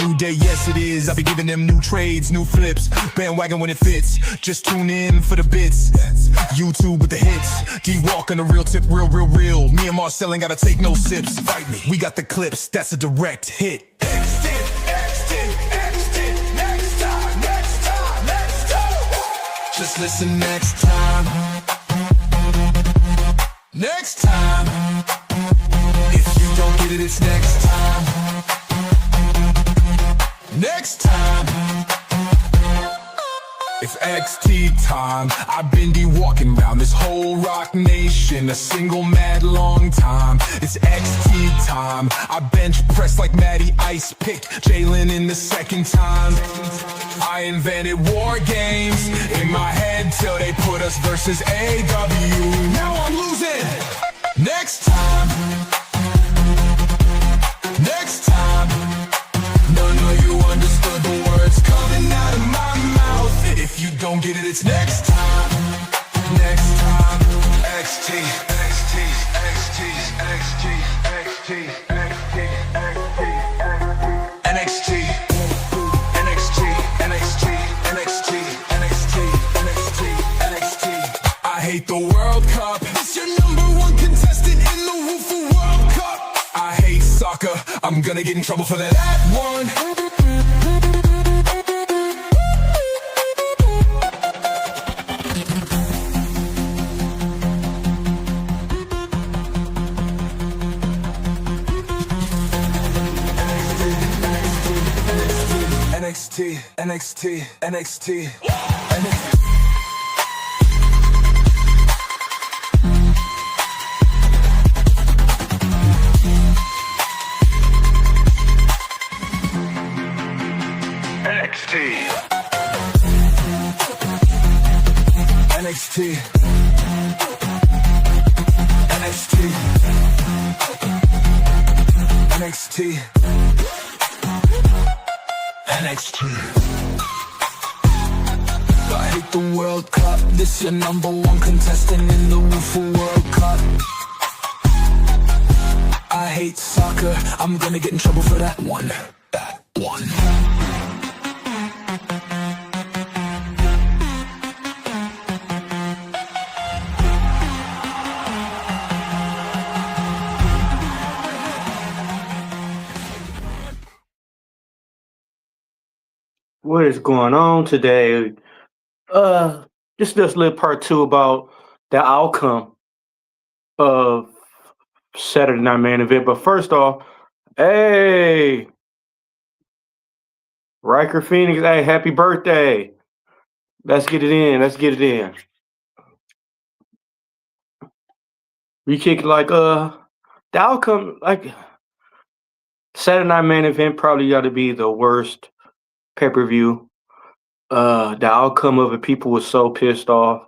new day, yes it is. I'll be giving them new trades, new flips, bandwagon when it fits. Just tune in for the bits. YouTube with the hits. D-Walk on the real tip, real. Me and Marcel ain't gotta take no sips. Fight me. We got the clips, that's a direct hit. Next time. Just listen next time. Next time. If you don't get it, it's next time. Next time. It's XT time. I've been D-walking round this whole rock nation a single mad long time. It's XT time. I bench press like Matty Ice picked Jalen in the second time. I invented war games in my head till they put us versus A.W. Now I'm losing. Next time. Next time. No, you understood the words coming out of my mouth. If you don't get it, it's next time. Next time. XT, XT, XT, XT, XT, XT, XT, NXT, NXT, NXT, NXT, NXT, NXT, NXT. I hate the World Cup. It's your #1 contestant in the Woofoo World Cup. I hate soccer. I'm gonna get in trouble for that one. NXT, NXT, NXT, NXT. NXT, NXT, NXT, NXT. I hate the World Cup. This your #1 contestant in the Woofoo World Cup. I hate soccer. I'm gonna get in trouble for that one. That one. What is going on today? This is just little part 2 about the outcome of Saturday Night Main Event. But first off, hey, Riker Phoenix, hey, happy birthday. Let's get it in. Let's get it in. We kick like the outcome, like Saturday Night Main Event probably got to be the worst pay-per-view. The outcome of it, people was so pissed off.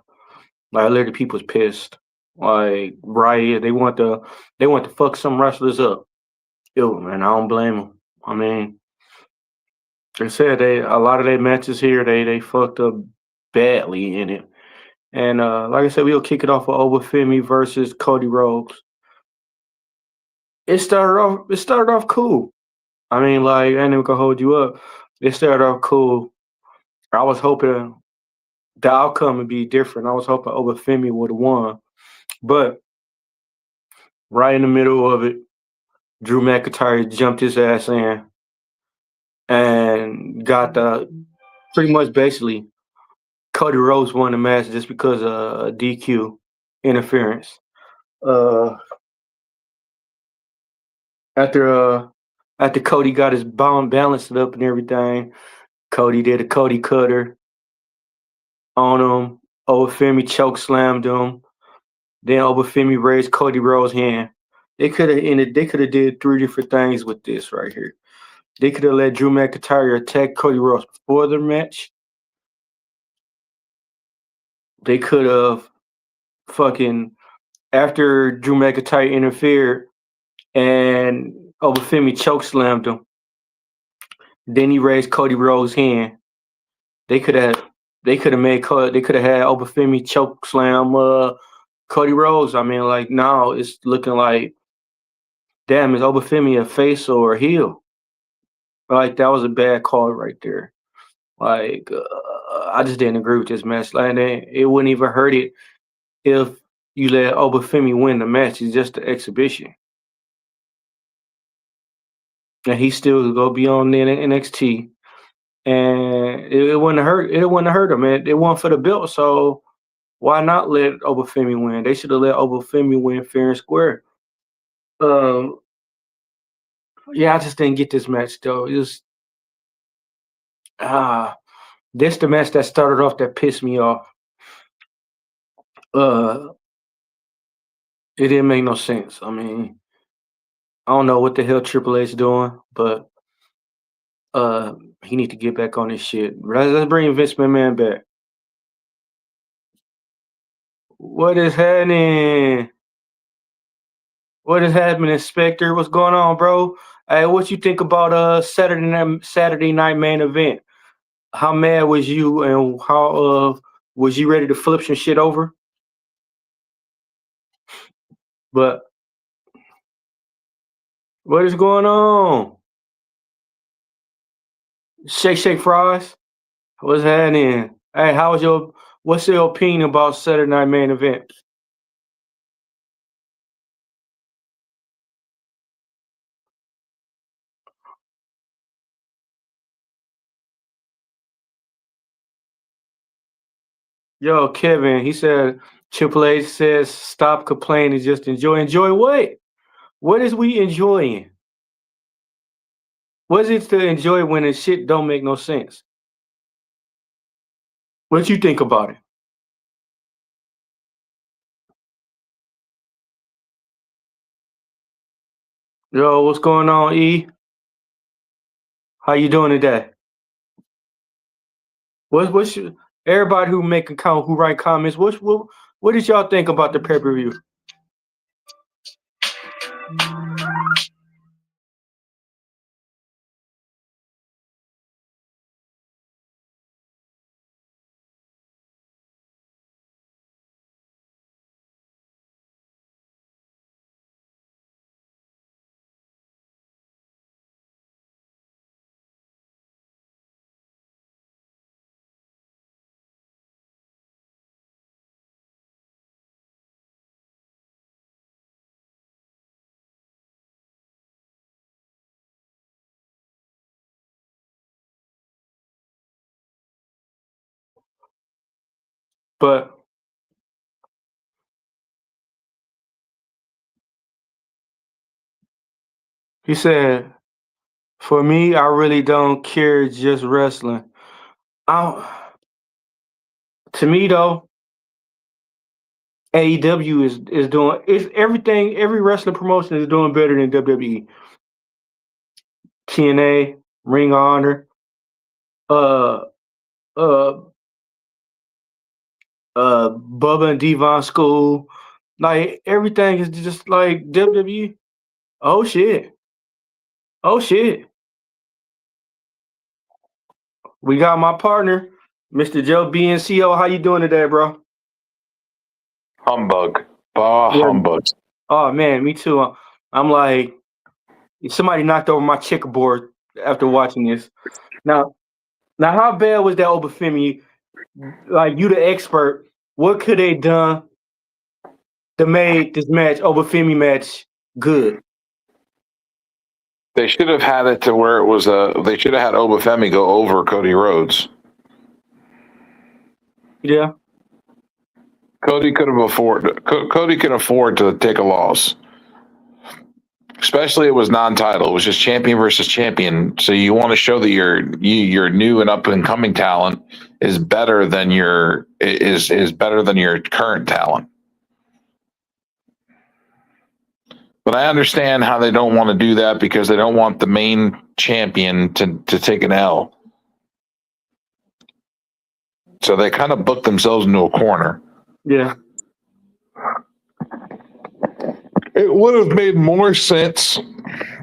Like literally, people was pissed. Like right, they want to fuck some wrestlers up. Yo, man, I don't blame them. I mean, they said a lot of their matches here, they fucked up badly in it. And like I said, we'll kick it off with Obafemi versus Cody Rhodes. It started off cool. I mean, like, I ain't even gonna hold you up. It started off cool. I was hoping the outcome would be different. I was hoping Obafemi would have won. But right in the middle of it, Drew McIntyre jumped his ass in and got pretty much basically Cody Rhodes won the match just because of DQ interference. After Cody got his bomb balanced up and everything, Cody did a Cody cutter on him. Obafemi choke slammed him. Then Obafemi raised Cody Rhodes' hand. They could have did 3 different things with this right here. They could have let Drew McIntyre attack Cody Rhodes before the match. They could have after Drew McIntyre interfered and Obafemi choke slammed him. Then he raised Cody Rhodes' hand. They could have had Obafemi choke slam Cody Rhodes. I mean, like now it's looking like, damn, is Obafemi a face or a heel? Like that was a bad call right there. Like I just didn't agree with this match. Like it wouldn't even hurt it if you let Obafemi win the match. It's just the exhibition, and he still go be on the NXT. And it wouldn't hurt. It wouldn't hurt him, man. It won for the belt, so why not let Obafemi win? They should have let Obafemi win fair and square. Um, yeah, I just didn't get this match though. It was this the match that started off that pissed me off. Uh, it didn't make no sense. I mean, I don't know what the hell Triple H doing, but uh, he need to get back on his shit. Let's bring Vince McMahon back. What is happening? What is happening, Spectre? What's going on, bro? Hey, what you think about Saturday night main event? How mad was you, and how was you ready to flip some shit over? But what is going on? Shake fries. What's happening? Hey, what's your opinion about Saturday night main event? Yo, Kevin, he said Triple H says stop complaining, just enjoy. Enjoy what? What is we enjoying? What is it to enjoy when the shit don't make no sense? What you think about it? Yo, what's going on, E? How you doing today? What's everybody who who write comments? What did y'all think about the pay-per-view? But he said, for me, I really don't care, just wrestling. I To me though, AEW is doing it's everything. Every wrestling promotion is doing better than WWE. TNA, Ring of Honor, uh, uh, Bubba and Devon School. Like everything is just like WWE. Oh shit! Oh shit! We got my partner, Mr. Joe BNCO. How you doing today, bro? Humbug. Bah, Yeah. humbug. Oh man, me too. I'm like somebody knocked over my checkerboard after watching this. Now, how bad was that Obafemi? Like you, the expert, what could they done to make this match, Obafemi match, good? They should have had it to where it was they should have had Obafemi go over Cody Rhodes. Yeah. Cody could afford to take a loss. Especially it was non-title. It was just champion versus champion. So you want to show that your new and up and coming talent is better than your current talent. But I understand how they don't want to do that because they don't want the main champion to take an L. So they kind of booked themselves into a corner. Yeah. It would have made more sense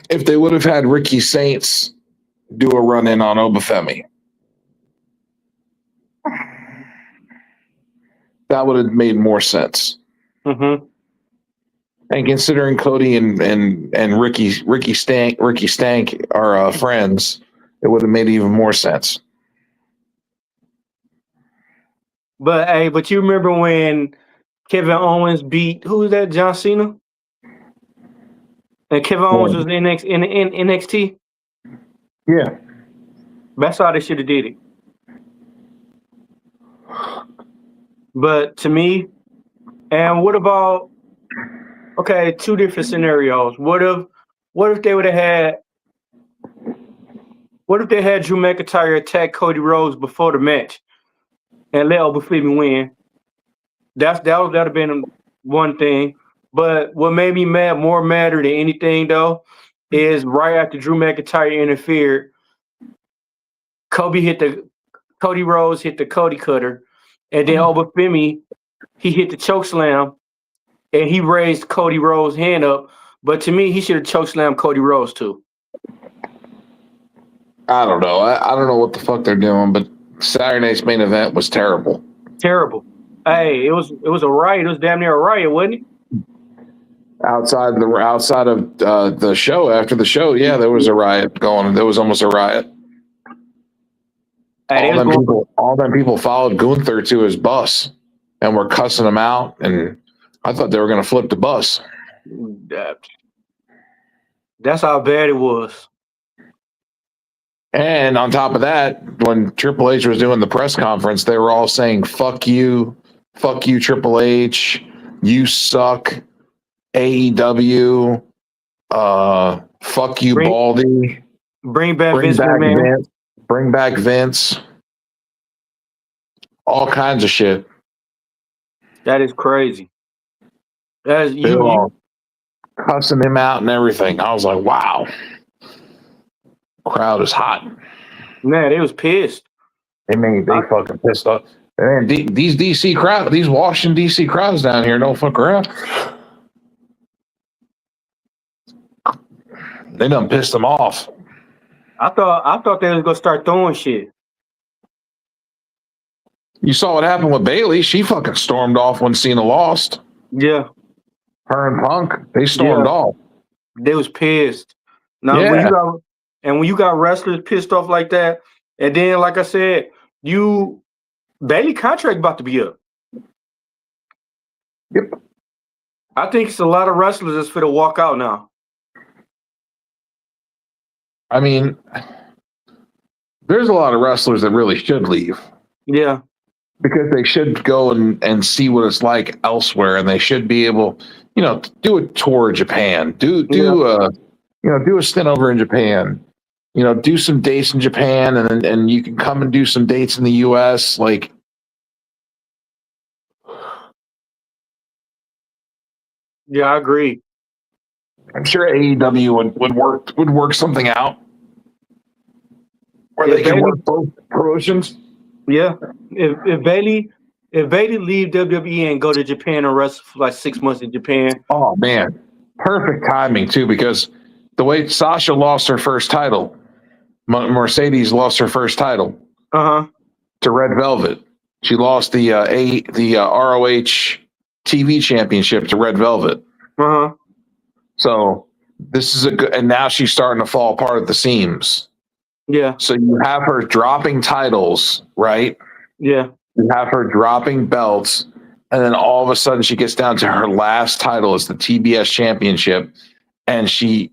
if they would have had Ricky Saints do a run in on Obafemi. That would have made more sense. Mm-hmm. And considering Cody and Ricky Stank are friends, it would have made even more sense. But hey, but you remember when Kevin Owens beat who was that? John Cena? And Kevin Owens was in NXT? Yeah. That's how they should have did it. But to me, and what about two different scenarios? What if they would have had Drew McIntyre attack Cody Rhodes before the match and let Obafemi win? That would have been one thing. But what made me more madder than anything though is right after Drew McIntyre interfered, Cody Rhodes hit the Cody cutter, and then Obafemi he hit the choke slam, and he raised Cody Rhodes' hand up. But to me, he should have choke slammed Cody Rhodes too. I don't know. I don't know what the fuck they're doing, but Saturday night's main event was terrible. Terrible. Hey, it was a riot. It was damn near a riot, wasn't it? Outside of the show, after the show, yeah, there was a riot going. There was almost a riot. Hey, all them people followed Gunther to his bus and were cussing him out, and I thought they were going to flip the bus. That's how bad it was. And on top of that, when Triple H was doing the press conference, they were all saying, fuck you, Triple H, you suck, AEW, fuck you, Baldy. Bring back Vince McMahon. Bring back Vince. All kinds of shit. That is crazy. That is they were all cussing him out and everything. I was like, wow. Crowd is hot. Man, they was pissed. They fucking pissed off. Man, these DC crowd, these Washington DC crowds down here don't fuck around. They done pissed them off. I thought they was gonna start throwing shit. You saw what happened with Bayley. She fucking stormed off when Cena lost. Yeah. Her and Punk, they stormed off. They was pissed. Now when you got wrestlers pissed off like that, and then like I said, Bayley contract about to be up. Yep. I think it's a lot of wrestlers that's for to walk out now. I mean, there's a lot of wrestlers that really should leave. Yeah. Because they should go and see what it's like elsewhere, and they should be able, do a tour of Japan, do a stint over in Japan, do some dates in Japan, and you can come and do some dates in the U.S. Like, yeah, I agree. I'm sure AEW would work something out where they can work both promotions. Yeah, if Bayley leave WWE and go to Japan and wrestle for like 6 months in Japan. Oh man, perfect timing too, because the way Sasha lost her first title, Mercedes lost her first title to Red Velvet. She lost the ROH TV championship to Red Velvet. So this is and now she's starting to fall apart at the seams. Yeah. So you have her dropping titles, right? Yeah. You have her dropping belts, and then all of a sudden she gets down to her last title is the TBS championship, and she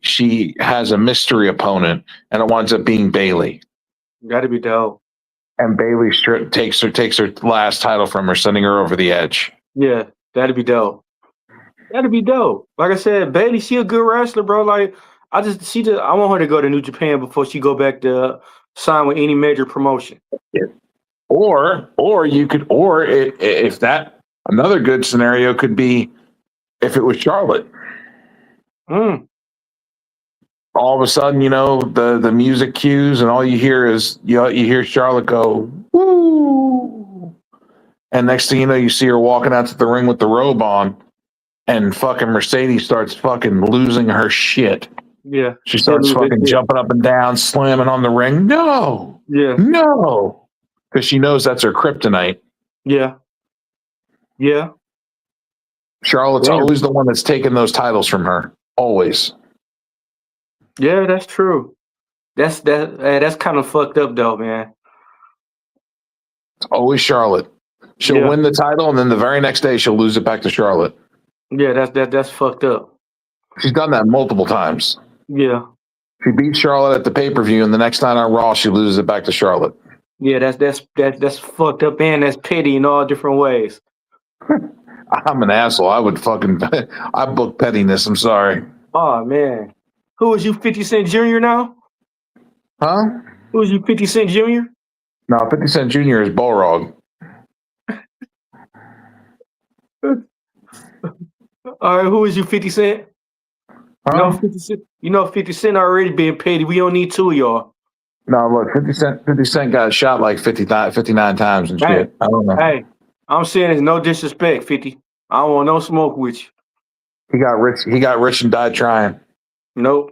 has a mystery opponent, and it winds up being Bayley. That'd be dope. And Bayley takes her last title from her, sending her over the edge. Yeah, that'd be dope. That'd be dope. Like I said, Bayley, she a good wrestler, bro. Like I want her to go to New Japan before she go back to sign with any major promotion. Yeah. Or if that another good scenario could be if it was Charlotte. All of a sudden, the music cues and all you hear is you hear Charlotte go woo, and next thing you know, you see her walking out to the ring with the robe on, and fucking Mercedes starts fucking losing her shit. Yeah, she starts fucking jumping up and down, slamming on the ring. No, because she knows that's her kryptonite. Yeah. Charlotte's always the one that's taking those titles from her. Always. Yeah, that's true. That's kind of fucked up though, man. It's always Charlotte. She'll Yeah. win the title, and then the very next day she'll lose it back to Charlotte. Yeah, that's fucked up. She's done that multiple times. Yeah. She beats Charlotte at the pay-per-view, and the next time on Raw, she loses it back to Charlotte. Yeah, that's fucked up and that's petty in all different ways. I'm an asshole. I would fucking I book pettiness. I'm sorry. Oh man. Who is you, 50 Cent Jr. now? Huh? Who is you, 50 Cent Jr.? No, 50 Cent Jr. is Balrog. All right, who is you, 50 Cent? Huh? 50 Cent already being petty. We don't need two of y'all. No, look, 50 Cent got shot like 59 times and shit. Hey, I don't know. Hey, I'm saying it's no disrespect, 50. I don't want no smoke with you. He got rich and died trying. Nope.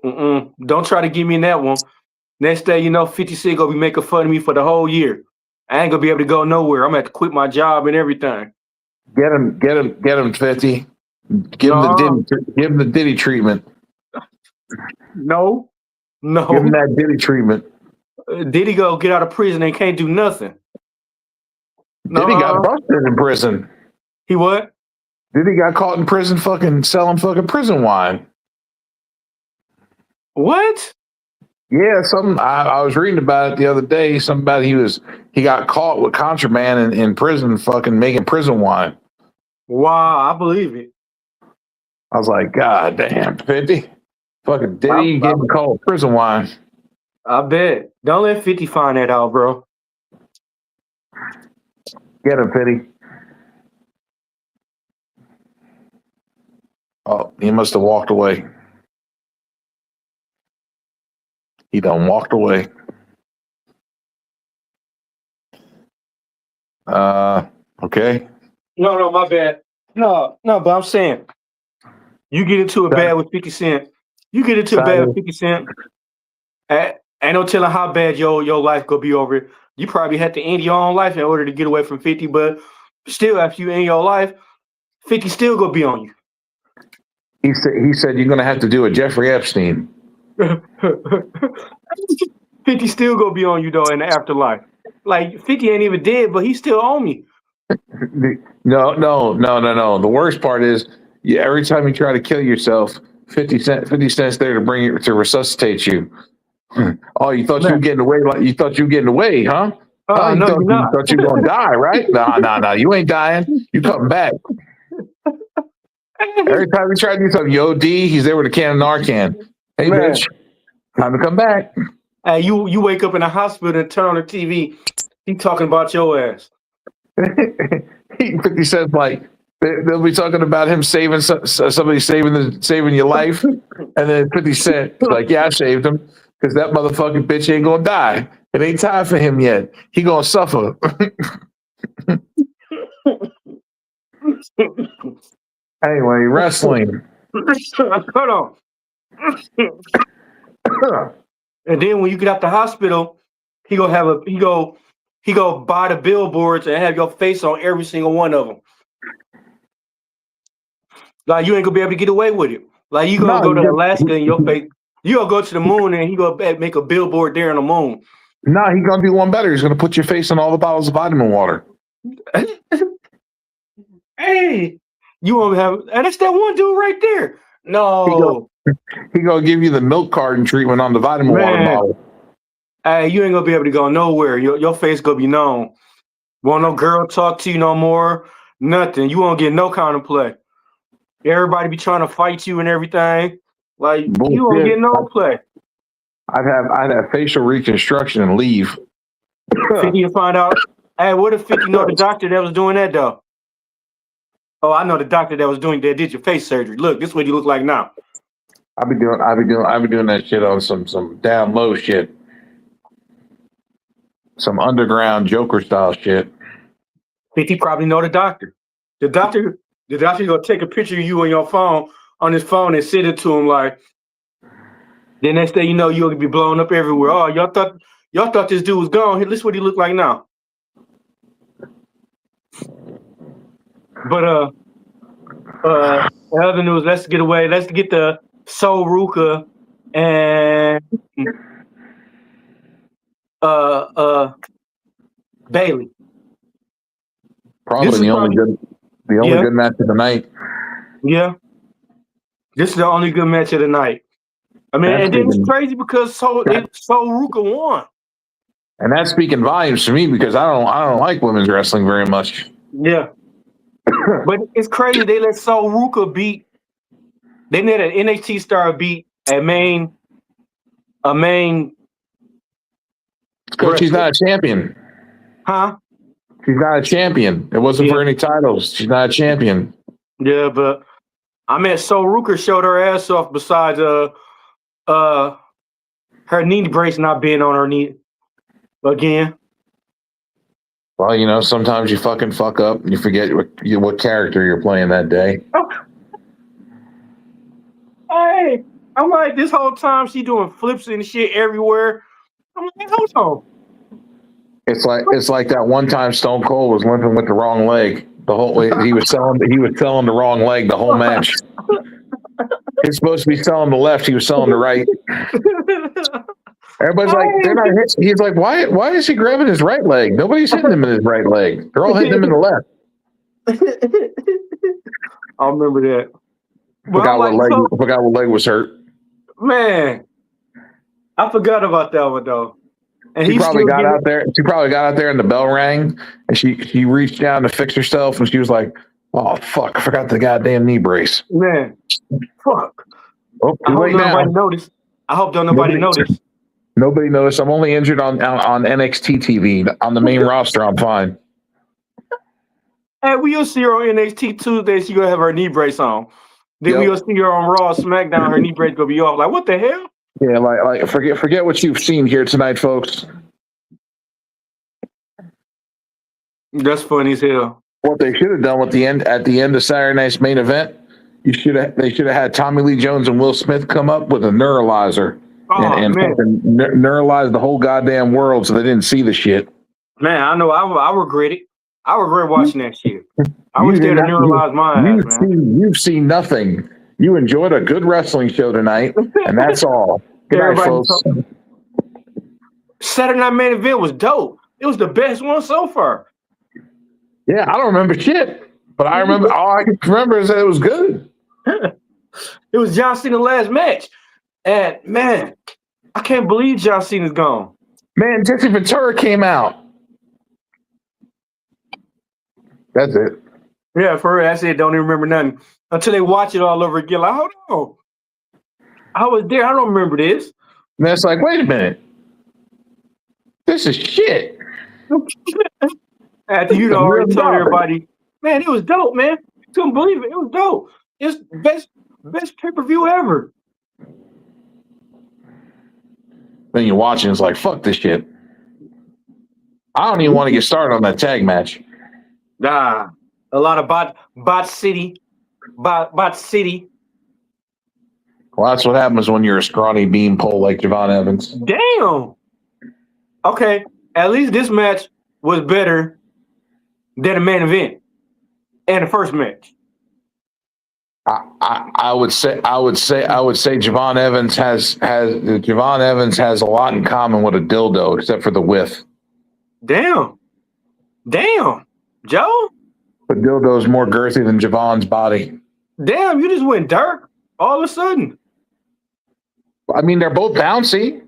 Don't try to get me in that one. Next day, 50 Cent gonna be making fun of me for the whole year. I ain't gonna be able to go nowhere. I'm gonna have to quit my job and everything. Get him, 50. Give him the Diddy treatment. No. Give him that Diddy treatment. Diddy go get out of prison and can't do nothing. Diddy got busted in prison. He what? Diddy got caught in prison fucking selling fucking prison wine. What? Yeah, I was reading about it the other day. Something about he got caught with contraband in prison, fucking making prison wine. Wow, I believe it. I was like, God damn, 50. Fucking Diddy getting caught with prison wine. I bet. Don't let 50 find that out, bro. Get him, 50. Oh, he must have walked away. He done walked away. Okay. No, my bad. No, but I'm saying you get into a bad with 50 Cent. You get into a bad with 50 Cent. Ain't no telling how bad your life gonna be over it. You probably had to end your own life in order to get away from 50, but still, after you end your life, 50 still gonna be on you. He said you're gonna have to do a Jeffrey Epstein. 50 still gonna be on you though in the afterlife. Like 50 ain't even dead, but he still on me. No. The worst part is, every time you try to kill yourself, 50 cents there to resuscitate you. Oh, you thought you were getting away? Like you thought you were getting away, huh? No, you you're not. thought you were gonna die, right? No, you ain't dying. You coming back. Every time we try to do something, yo, D, he's there with a can of Narcan. Hey, Man. bitch, time to come back. Hey, you wake up in a hospital and turn on the TV. He talking about your ass. 50 Cent, like, they'll be talking about him saving somebody saving your life, and then 50 Cent like, yeah, I saved him because that motherfucking bitch ain't gonna die. It ain't time for him yet. He gonna suffer. Anyway, wrestling. Hold on. And then when you get out the hospital, he go buy the billboards and have your face on every single one of them. Like you ain't gonna be able to get away with it. Like you gonna go to Alaska and your face. You gonna go to the moon and he gonna make a billboard there on the moon. No, he's gonna do one better. He's gonna put your face on all the bottles of vitamin water. Hey, you won't have. And that's that one dude right there. No, he gonna give you the milk carton treatment on the vitamin water bottle. Hey, you ain't gonna be able to go nowhere. Your face gonna be known. Won't no girl talk to you no more. Nothing. You won't get no kind of play. Everybody be trying to fight you and everything. Like bullshit. You won't get no play. I'd have facial reconstruction and leave. 50 to find out. Hey, what if 50 know the doctor that was doing that though? Oh, I know the doctor that did your face surgery. Look, this is what you look like now. I be doing that shit on some down low shit. Some underground Joker style shit. 50 probably know the doctor. The doctor gonna take a picture of you on his phone and send it to him like. The next day you'll be blown up everywhere. Oh, y'all thought this dude was gone. This is what he look like now. But other news, let's get the Soul Ruka and Bailey. Probably This is probably the only yeah, good match of the night. yeah. This is the only good match of the night. I mean, That's and then it's speaking, crazy because Ruka won. and that's speaking volumes to me because I don't like women's wrestling very much. Yeah. But it's crazy they let Sol Ruka beat. They let an NXT star beat a main Because she's not a champion. huh? She's not a champion. It wasn't for any titles. She's not a champion. Yeah, but I mean, Sol Ruka showed her ass off. Besides, her knee brace not being on her knee again. Well, you know, sometimes you fucking fuck up and you forget what character you're playing that day. Hey, I'm like, this whole time she doing flips and shit everywhere. I'm like, hold on. It's like that one time Stone Cold was limping with the wrong leg. The whole way he was selling the wrong leg the whole match. He's supposed to be selling the left, he was selling the right. Everybody's like, they're not hit. He's like, why is he grabbing his right leg? Nobody's hitting him in his right leg. They're all hitting him in the left. I remember that. Forgot what leg was hurt. Man, I forgot about that one though. And She probably got out there and the bell rang and she reached down to fix herself and she was like, oh fuck, I forgot the goddamn knee brace. Man, fuck. Oh, I hope nobody noticed. I hope nobody noticed. Nobody noticed. I'm only injured on NXT TV. On the main roster, I'm fine. Hey, we'll see her on NXT Tuesday. She gonna have her knee brace on. Then we'll see her on Raw, SmackDown. Her knee brace gonna be off. Like, what the hell? Yeah, like forget what you've seen here tonight, folks. That's funny as hell. What they should have done at the end of Saturday night's main event, they should have had Tommy Lee Jones and Will Smith come up with a neuralizer and fucking neuralize the whole goddamn world so they didn't see the shit. Man, I know. I regret it. I regret watching that shit. I wish they'd have neuralized my ass, man. You've seen nothing. You enjoyed a good wrestling show tonight, and that's all. Good night, folks. Saturday Night Main Event was dope. It was the best one so far. Yeah, I don't remember shit, but I remember all I can remember is that it was good. It was John Cena's last match, and man, I can't believe John Cena's gone. Man, Jesse Ventura came out. That's it. Yeah, for real. That's it. Don't even remember nothing until they watch it all over again. Like, hold on, I was there. I don't remember this. And it's like, wait a minute, this is shit. After you already told everybody, man, it was dope, man. Couldn't believe it. It was dope. It's best pay-per-view ever. Then you're watching, it's like, fuck this shit. I don't even want to get started on that tag match. Nah, a lot of bot city. Well, that's what happens when you're a scrawny beanpole like Javon Evans. Damn. Okay, at least this match was better than the main event and the first match. I would say Javon Evans has a lot in common with a dildo, except for the width. Damn, Joe. The dildo is more girthy than Javon's body. Damn, you just went dark all of a sudden. I mean, they're both bouncy.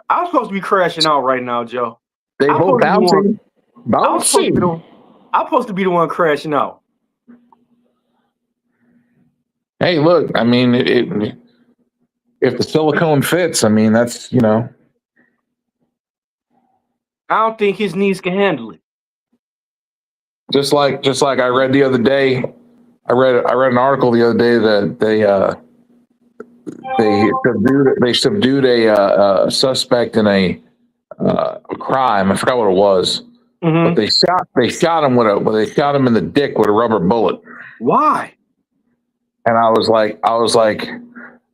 I'm supposed to be crashing out right now, Joe. They both bouncy. Bouncy. I'm supposed to be the one crashing out. Hey, look, I mean, if the silicone fits, I mean, that's, you know. I don't think his knees can handle it. Just like I read the other day, I read an article the other day that they subdued a suspect in a crime. I forgot what it was, but they shot him in the dick with a rubber bullet. Why? And I was like,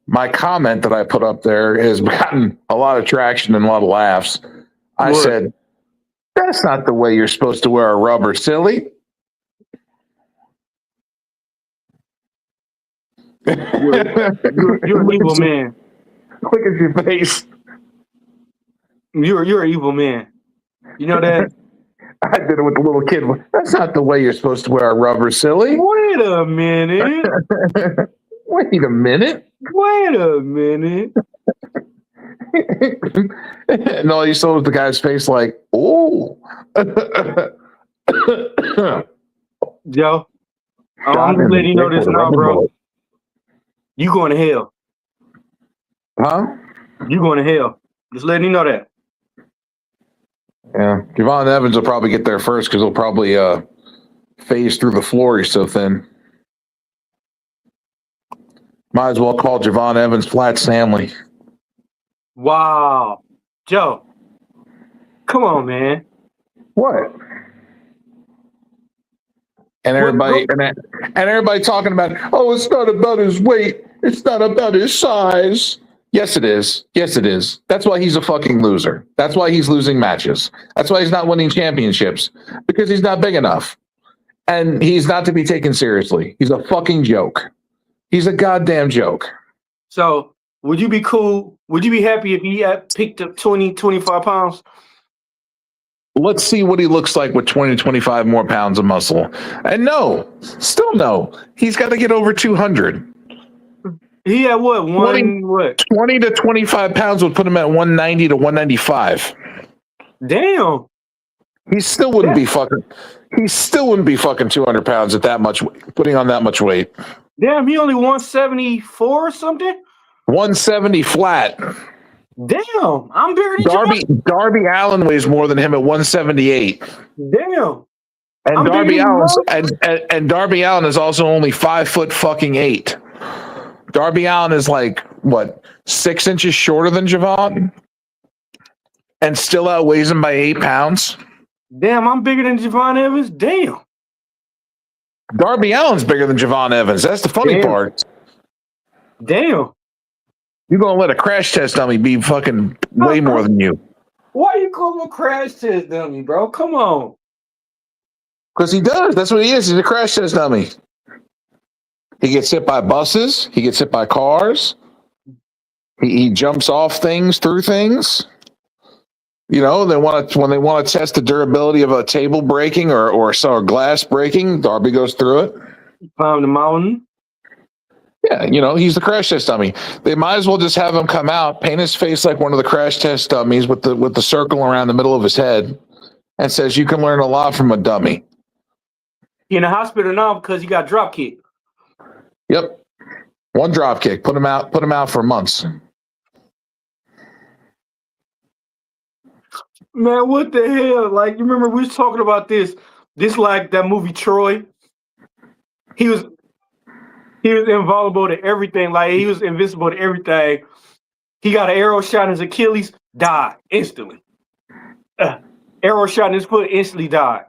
my comment that I put up there has gotten a lot of traction and a lot of laughs. I said, that's not the way you're supposed to wear a rubber, silly. You're an evil man. Look at your face. You're an evil man. You know that? I did it with the little kid. That's not the way you're supposed to wear a rubber, silly. Wait a minute. Wait a minute. Wait a minute. And all you saw was the guy's face like, oh. Joe, I'm just letting you know this now, bro. You going to hell. Huh? You going to hell. Just letting you know that. Yeah. Javon Evans will probably get there first because he'll probably phase through the floor. He's so thin. Might as well call Javon Evans Flat Stanley. Wow. Joe. Come on, man. What? And everybody and everybody talking about, oh, it's not about his weight. It's not about his size. Yes, it is. Yes, it is. That's why he's a fucking loser. That's why he's losing matches. That's why he's not winning championships, because he's not big enough. And he's not to be taken seriously. He's a fucking joke. He's a goddamn joke. So would you be cool? Would you be happy if he had picked up 20, 25 pounds? Let's see what he looks like with 20 to 25 more pounds of muscle. And no, still no. He's got to get over 200. He had what? 20 to 25 pounds would put him at 190 to 195. Damn. He still wouldn't be fucking 200 pounds at that much, putting on that much weight. Damn, he only 174 or something? 170 flat. Damn, I'm bigger than Darby Allin weighs more than him at 178. Damn. And Darby Allin is also only 5'8". Darby Allin is like what, 6 inches shorter than Javon, and still outweighs him by 8 pounds. Damn, I'm bigger than Javon Evans. Damn. Darby Allin's bigger than Javon Evans. That's the funny part. Damn. You're gonna let a crash test dummy be fucking way more than you? Why you call him a crash test dummy, bro? Come on. Because he does. That's what he is. He's a crash test dummy. He gets hit by buses. He gets hit by cars. He jumps off things, through things. You know, when they want to test the durability of a table breaking or glass breaking, Darby goes through it. Climb the mountain. Yeah, you know, he's the crash test dummy. They might as well just have him come out, paint his face like one of the crash test dummies with the circle around the middle of his head, and says you can learn a lot from a dummy. He in the hospital now because he got drop kicked. Yep. One drop kick. Put him out for months. Man, what the hell? Like, you remember we was talking about this like that movie Troy? He was invulnerable to everything. Like, he was invincible to everything. He got an arrow shot in his Achilles, died instantly. Arrow shot in his foot, instantly died.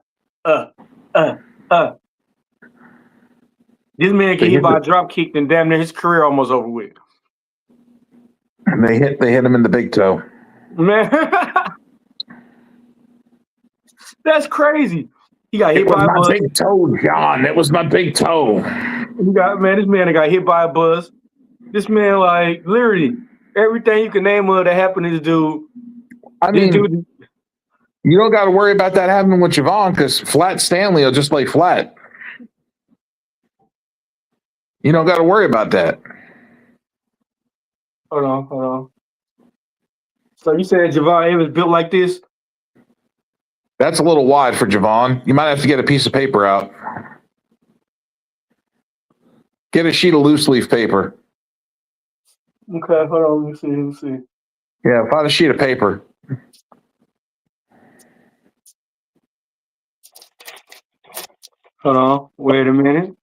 This man get hit by a drop kick, and damn near his career almost over with. And they hit him in the big toe. Man, that's crazy. He got hit by a bus. Big toe, John. It was my big toe. This man got hit by a bus. This man, like, literally everything you can name of that happened to this dude. I mean, you don't got to worry about that happening with Javon because Flat Stanley will just lay flat. You don't got to worry about that. Hold on. So you said Javon Evans built like this? That's a little wide for Javon. You might have to get a piece of paper out. Get a sheet of loose leaf paper. Okay, hold on. Let me see. Yeah, find a sheet of paper. Hold on. Wait a minute.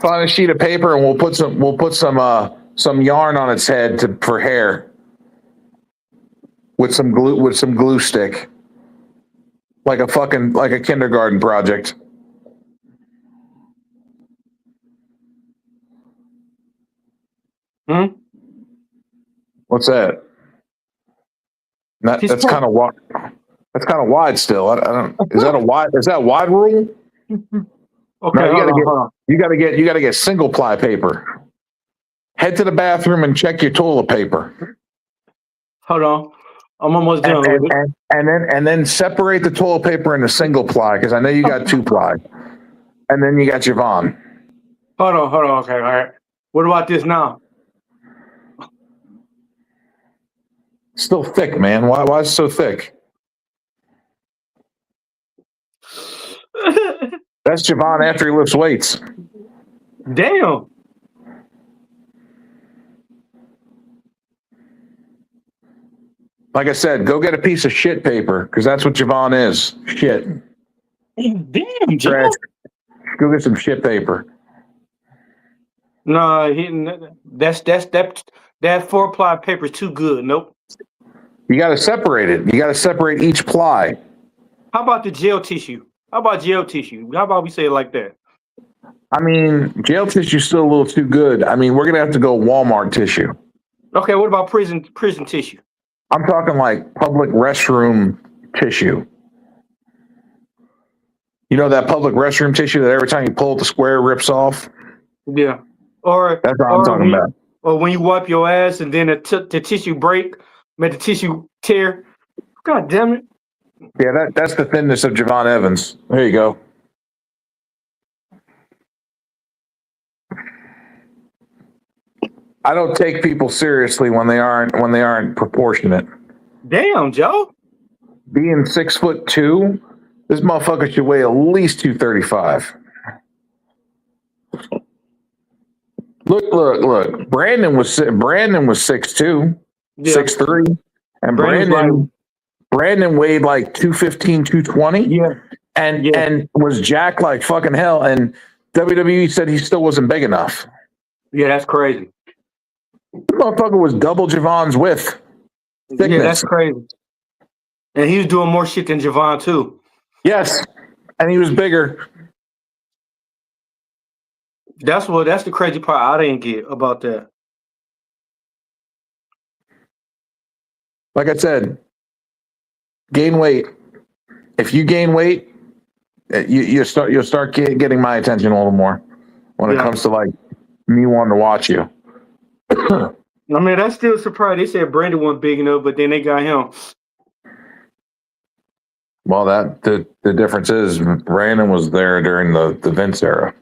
Find a sheet of paper and we'll put some yarn on its head for hair with some glue stick, like a kindergarten project. What's that? That's kind of wide. That's kind of wide still. I don't. Is that wide rule? Okay, no, you gotta get single ply paper. Head to the bathroom and check your toilet paper. Hold on. I'm almost done with it. And then separate the toilet paper into single ply because I know you got 2-ply, and then you got Javon. Hold on. Okay, all right. What about this now? Still thick, man. Why is it so thick? That's Javon after he lifts weights. Damn. Like I said, go get a piece of shit paper because that's what Javon is. Shit. Damn, Joe. Trash. Go get some shit paper. No, that 4-ply paper is too good. Nope. You got to separate it. You got to separate each ply. How about the gel tissue? How about we say it like that? I mean, gel tissue's still a little too good. I mean, we're gonna have to go Walmart tissue. Okay, what about prison tissue? I'm talking like public restroom tissue. You know that public restroom tissue that every time you pull it, the square rips off? Yeah. Or that's what I'm talking about. Or when you wipe your ass and then the tissue break, made the tissue tear. God damn it. Yeah, that's the thinness of Javon Evans. There you go. I don't take people seriously when they aren't proportionate. Damn, Joe. Being 6'2", this motherfucker should weigh at least 235. Look. Brandon was 6'2", Yeah. 6'3", and Brandon weighed like 215, 220. Yeah. And was jacked like fucking hell. And WWE said he still wasn't big enough. Yeah, that's crazy. The motherfucker was double Javon's width. Thickness. Yeah, that's crazy. And he was doing more shit than Javon too. Yes. And he was bigger. That's the crazy part I didn't get about that. Like I said, gain weight. If you gain weight, you'll start getting my attention a little more when it comes to like me wanting to watch you. I mean, that's still a surprise. They said Brandon wasn't big enough, but then they got him. Well, the difference is Brandon was there during the Vince era.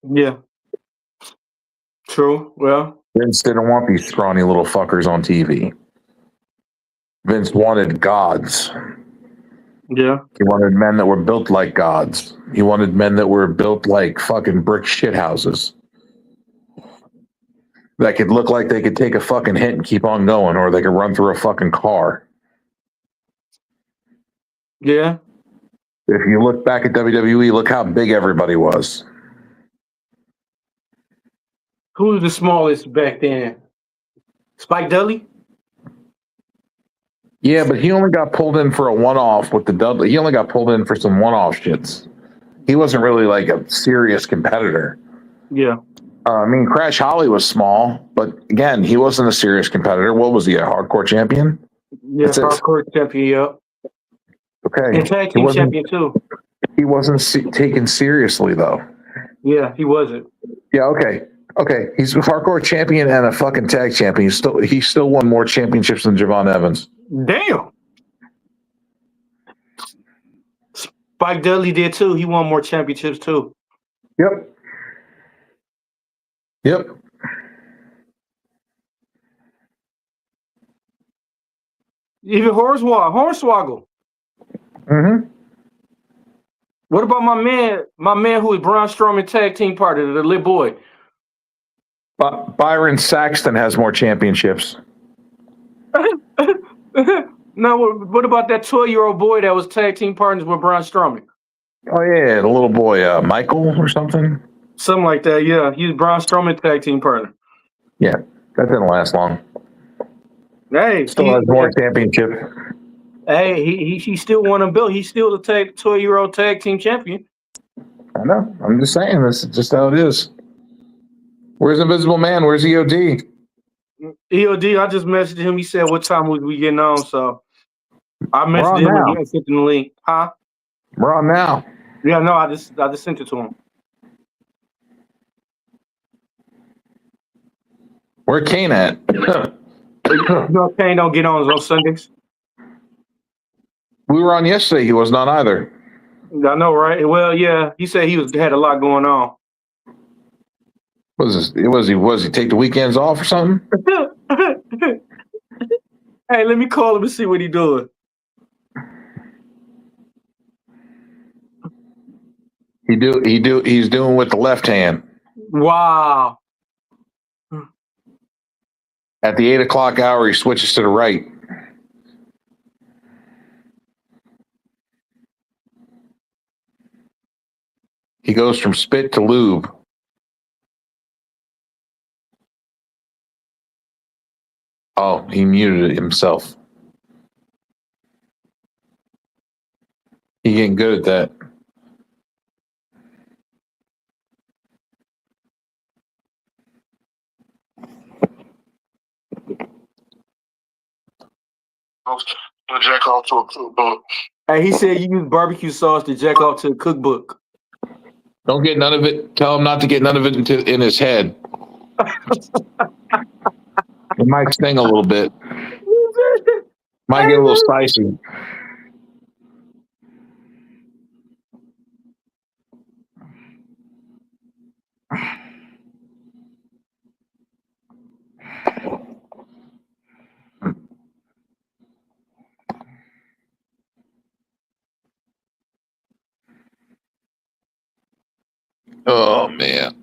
Yeah. True. Well, Vince didn't want these scrawny little fuckers on TV. Vince wanted gods. Yeah. He wanted men that were built like gods. He wanted men that were built like fucking brick shit houses. That could look like they could take a fucking hit and keep on going, or they could run through a fucking car. Yeah. If you look back at WWE, look how big everybody was. Who was the smallest back then? Spike Dudley? Yeah, but he only got pulled in for a one-off with the Dudley. He only got pulled in for some one-off shits. He wasn't really like a serious competitor. Yeah. I mean, Crash Holly was small, but again, he wasn't a serious competitor. What was he, a hardcore champion? Yeah, hardcore champion, yeah. Okay. And tag team champion, too. He wasn't taken seriously, though. Yeah, he wasn't. Yeah, okay. Okay, he's a hardcore champion and a fucking tag champion. He still won more championships than Javon Evans. Damn. Spike Dudley did too. He won more championships too. Yep. Even Hornswoggle. Mm-hmm. What about my man who is Braun Strowman tag team partner, the little boy? Byron Saxton has more championships. No, what about that 12-year-old boy that was tag team partners with Braun Strowman? Oh yeah, the little boy, Michael or something. Something like that. Yeah, he's Braun Strowman tag team partner. Yeah, that didn't last long. Hey, still has more championships. Hey, he still won a belt. He's still the 12-year-old tag team champion. I know. I'm just saying, this is just how it is. Where's Invisible Man? Where's EOD? EOD, I just messaged him. He said, what time was we getting on? So I messaged him and he sent him the link. Huh? We're on now. Yeah, no, I just sent it to him. Where Kane at? You know, Kane don't get on Sundays. We were on yesterday. He wasn't on either. I know, right? Well, yeah. He said he had a lot going on. Was he take the weekends off or something? Hey, let me call him and see what he doing. He's doing with the left hand. Wow. At the 8 o'clock hour, he switches to the right. He goes from spit to lube. Oh, he muted it himself. He getting good at that. To jack off to a cookbook. Hey, he said you use barbecue sauce to jack off to a cookbook. Don't get none of it. Tell him not to get none of it in his head. It might sting a little bit. Might get a little spicy. Oh man,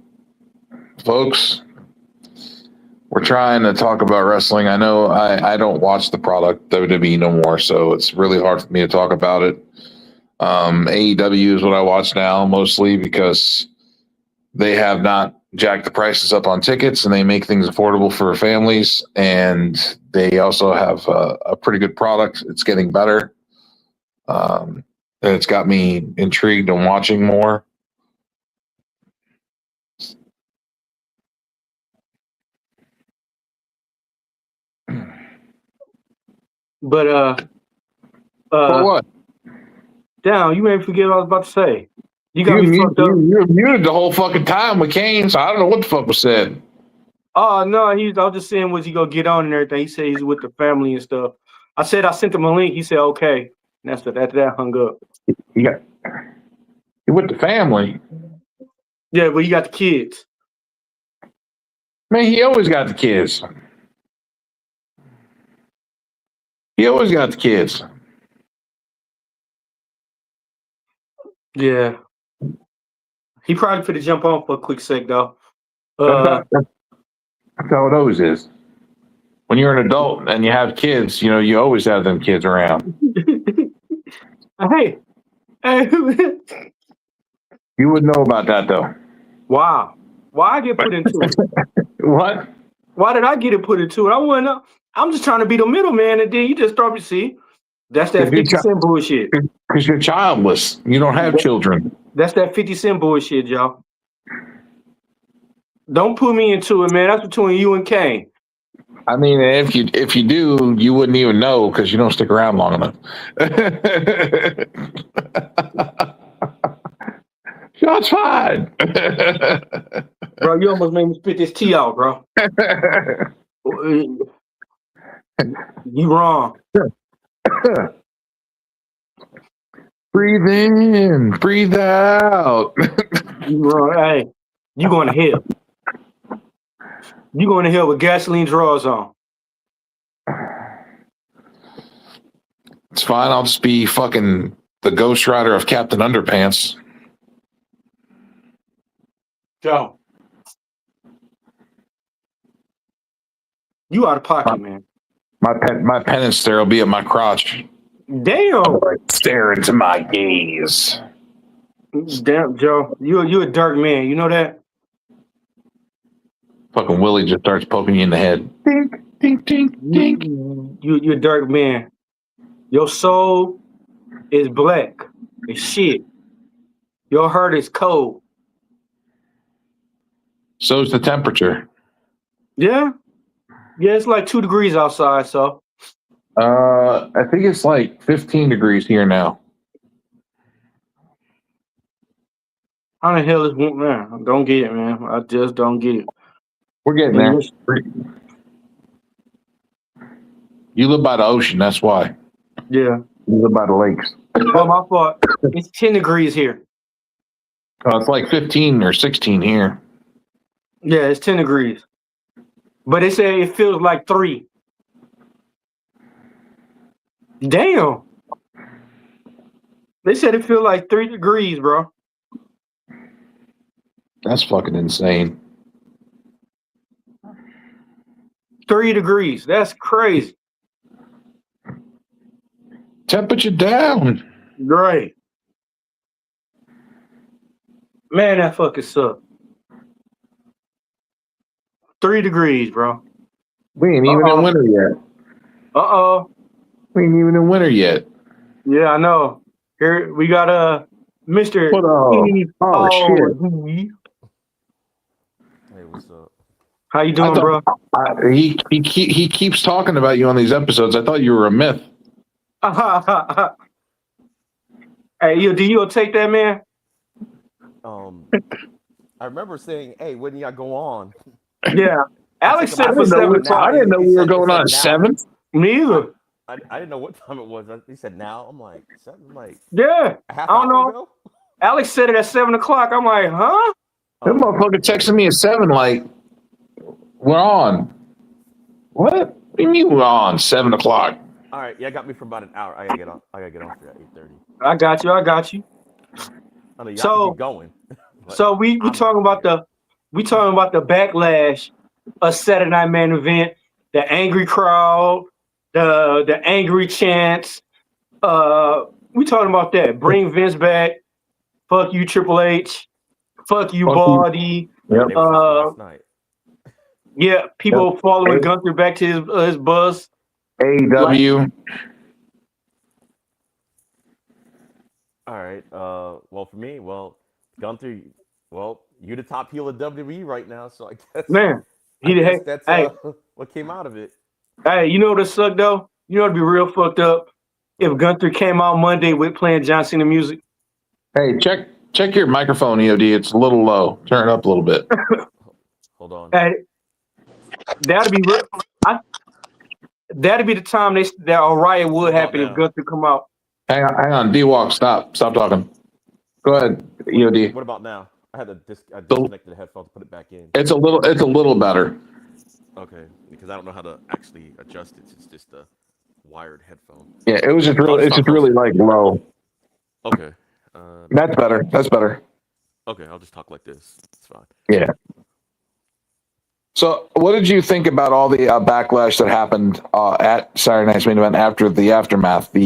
folks, we're trying to talk about wrestling. I know I don't watch the product WWE no more, so it's really hard for me to talk about it. AEW is what I watch now mostly because they have not jacked the prices up on tickets and they make things affordable for families, and they also have a pretty good product. It's getting better, and it's got me intrigued and watching more. But For what? damn, you made me forget what I was about to say. You got me fucked up. You muted the whole fucking time with Kane, so I don't know what the fuck was said. Oh no, I was just saying was he gonna get on and everything. He said he's with the family and stuff. I said I sent him a link. He said okay. And after that hung up. You with the family. Yeah, but he got the kids. Man, he always got the kids. He always got the kids. Yeah. He probably could have jumped on for a quick sec though. That's how it always is. When you're an adult and you have kids, you always have them kids around. Hey. You wouldn't know about that though. Wow. Why I get put into it? What? Why did I get it put into it? I wouldn't know. I'm just trying to be the middleman, and then you just throw me. See, that's that 50 Cent bullshit. Because you're childless. You don't have children. That's that 50 Cent bullshit, y'all. Don't put me into it, man. That's between you and Kane. I mean, if you do, you wouldn't even know because you don't stick around long enough. Shots fired. Bro, you almost made me spit this tea out, bro. You wrong. Breathe in, breathe out. You wrong. Hey, you going to hell. You going to hell with gasoline drawers on. It's fine. I'll just be fucking the Ghost Rider of Captain Underpants. Go. You out of pocket, man. My penance there will be at my crotch. Damn. Stare into my gaze. Damn, Joe. You a dark man. You know that? Fucking Willie just starts poking you in the head. Dink, dink, dink, dink. You a dark man. Your soul is black. It's shit. Your heart is cold. So's the temperature. Yeah? Yeah, it's like 2 degrees outside, so. I think it's like 15 degrees here now. How the hell is man? I don't get it, man. I just don't get it. We're getting there. You live by the ocean, that's why. Yeah. These are by the lakes. Oh, my fault. It's 10 degrees here. Oh, it's like 15 or 16 here. Yeah, it's 10 degrees. But they say it feels like 3. Damn. They said it feels like 3 degrees, bro. That's fucking insane. 3 degrees. That's crazy. Temperature down. Right. Man, that fucking sucks. 3 degrees, bro. We ain't even in winter yet. Uh-oh. We ain't even in winter yet. Yeah, I know. Here we got Mr. What shit. Hey, what's up? How you doing, bro? He keeps talking about you on these episodes. I thought you were a myth. Hey, do you take that, man? I remember saying, "Hey, when y'all go on?" Yeah. Alex said I for didn't know 7 what o'clock. I didn't know He we were said- going he on said now. 7. Me either. I didn't know what time it was. He said now. I'm like 7. I'm like Yeah. a half I don't hour know. ago. Alex said it at 7 o'clock. I'm like, huh? That motherfucker texted me at 7 like, we're on. What do you mean we're on 7 o'clock? All right, yeah, got me for about an hour. I gotta get off. I gotta get off here at 8:30. I got you. I know y'all can So, keep going. so we talking about the backlash of Saturday Night Main Event, the angry crowd, the angry chants. We talking about that. Bring Vince back. Fuck you, Triple H. Fuck you, Fuck you. Baldy. Yep. They was last night. Yeah, people following Hey. Gunther back to his bus. AEW. All right. Well, for me, Gunther, you the top heel of WWE right now, so I guess Man, that's hey, what came out of it. hey, you know what suck though? You know it'd be real fucked up if Gunther came out Monday with playing John Cena music. Hey, check your microphone, EOD. It's a little low. Turn it up a little bit. Hold on. Hey, that'd be real. That'd be the time that a riot would happen if Gunther come out. Hang on. D-Walk, stop talking. Go ahead, EOD. What about now? I had to disconnected the headphones to put it back in. It's a little better. Okay, because I don't know how to actually adjust it. It's just a wired headphone. Yeah, it was just really, it's just really like low. Okay. That's better. Okay, I'll just talk like this. It's fine. Yeah. So, what did you think about all the backlash that happened at Saturday Night's Main Event after the aftermath?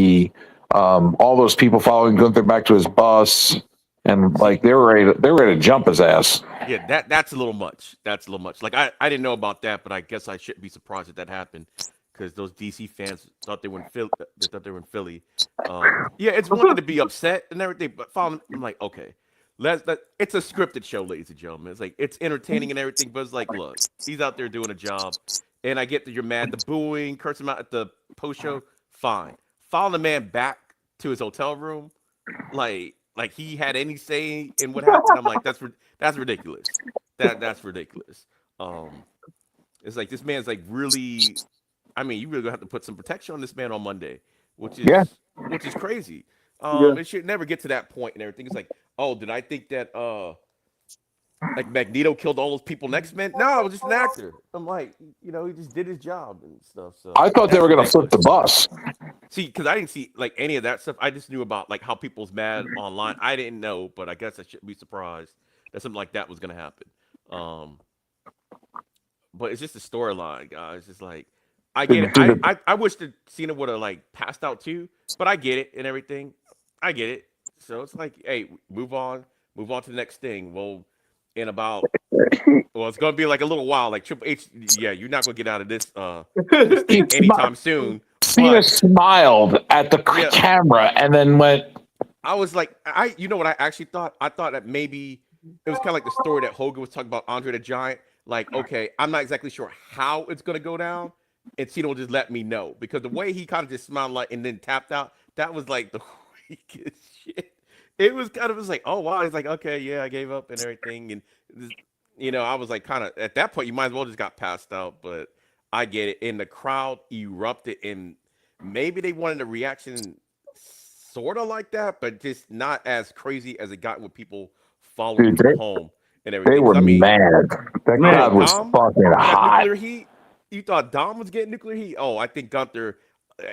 All those people following Gunther back to his bus, and like they were ready to jump his ass. Yeah, that's a little much. That's a little much. Like I didn't know about that, but I guess I shouldn't be surprised that happened because those DC fans thought they were in Philly. They thought they were in Philly. Yeah, it's wanted to be upset and everything, but following, I'm like, okay. It's a scripted show, ladies and gentlemen. It's like it's entertaining and everything, but it's like, look, he's out there doing a job, and I get that you're mad, the booing, cursing him out at the post show, fine. Follow the man back to his hotel room, like he had any say in what happened. I'm like, that's ridiculous. That's ridiculous. It's like this man's like really. I mean, you really gonna have to put some protection on this man on Monday, which is crazy. It should never get to that point and everything. It's like, oh, did I think that like Magneto killed all those people next man? No, I was just an actor. I'm like, he just did his job and stuff. So I thought they were going to flip the bus. See, because I didn't see like any of that stuff. I just knew about like how people's mad online. I didn't know, but I guess I shouldn't be surprised that something like that was going to happen. But it's just a storyline, guys. It's just like I get it. I wish that Cena would have like passed out too, but I get it and everything. I get it. So it's like, hey, move on to the next thing. Well, in about it's gonna be like a little while. Like Triple H, yeah, you're not gonna get out of this thing anytime soon. Cena smiled at the camera and then went. I was like, you know what I actually thought? I thought that maybe it was kind of like the story that Hogan was talking about Andre the Giant. Like, okay, I'm not exactly sure how it's gonna go down, and Cena will just let me know because the way he kind of just smiled like and then tapped out, that was like the weakest shit. It was kind of like, oh wow, he's like, okay, yeah, I gave up and everything, and I was like, kind of at that point, you might as well just got passed out, but I get it. And the crowd erupted, and maybe they wanted a reaction sort of like that, but just not as crazy as it got with people following Dude, from home and they everything. 'Cause, were I mean, mad. That Man, crowd was Dom fucking got hot. nuclear heat. You thought Dom was getting nuclear heat? Oh, I think Gunther.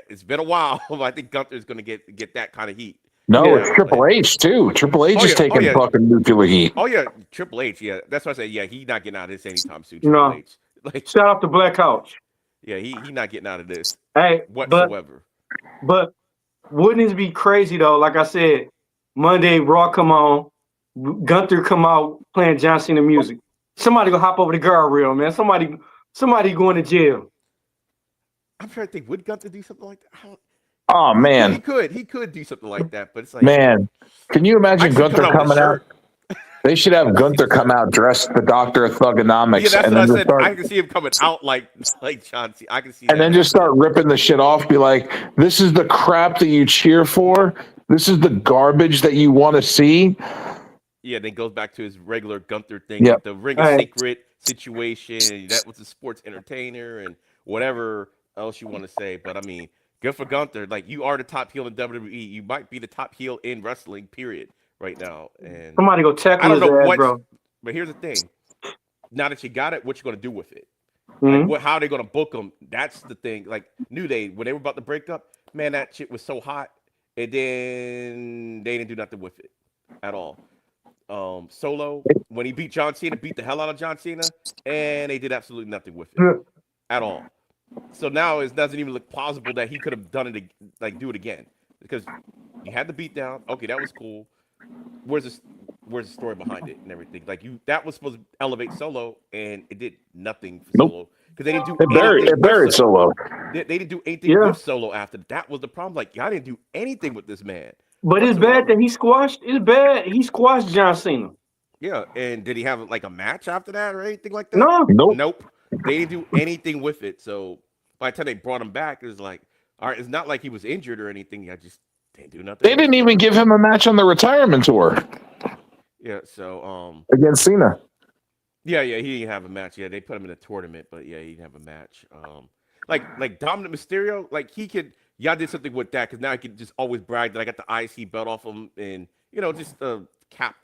It's been a while, but I think Gunther's going to get that kind of heat. No, Yeah. it's Triple H too. Triple H is taking fucking nuclear heat. Oh yeah, Triple H. Yeah, that's why I say yeah, he's not getting out of this anytime soon. You Triple know, H. Like shout out to Black Couch. yeah, he not getting out of this Hey, whatsoever. but wouldn't it be crazy though? Like I said, Monday Raw come on, Gunther come out playing John Cena music. Somebody gonna hop over the guardrail, man. Somebody going to jail. I'm trying to think. Would Gunther do something like that? Oh man, He could do something like that, but it's like man, can you imagine Gunther coming out? They should have Gunther come out dressed the Doctor of Thugonomics, Yeah, that's and what I then said. I can see him coming out like John Cena. I can see that. and then just start ripping the shit off. Be like, "This is the crap that you cheer for. This is the garbage that you want to see." Yeah, then goes back to his regular Gunther thing Yep. with the Ring of Secret situation. That was a sports entertainer and whatever else you want to say. But I mean, good for Gunther. Like you are the top heel in WWE. You might be the top heel in wrestling, period, right now. And Somebody go tackle I don't his know ass, what, bro. but here's the thing. Now that you got it, what you gonna do with it? Mhm. Like how are they gonna book them? That's the thing. Like New Day, when they were about to break up, man, that shit was so hot, and then they didn't do nothing with it at all. Solo, when he beat John Cena, beat the hell out of John Cena, and they did absolutely nothing with it at all. So now it doesn't even look plausible that he could have done it, like do it again, because you had the beat down. Okay, that was cool. Where's the story behind it and everything? Like that was supposed to elevate Solo, and it did nothing for Solo because they didn't do anything. It buried Solo. They didn't do anything with Solo after that. Was the problem? Like y'all didn't do anything with this man. But it's bad that he squashed. It's bad he squashed John Cena. Yeah, and did he have like a match after that or anything like that? No. Nope. They didn't do anything with it. So by the time they brought him back, it was like, all right, it's not like he was injured or anything. I just didn't do nothing. They didn't even give him a match on the retirement tour. Yeah, so against Cena. Yeah, he didn't have a match. Yeah, they put him in a tournament, but yeah, he didn't have a match. Like Dominic Mysterio, like he could. Y'all did something with that because now he can just always brag that I got the IC belt off him and just a cap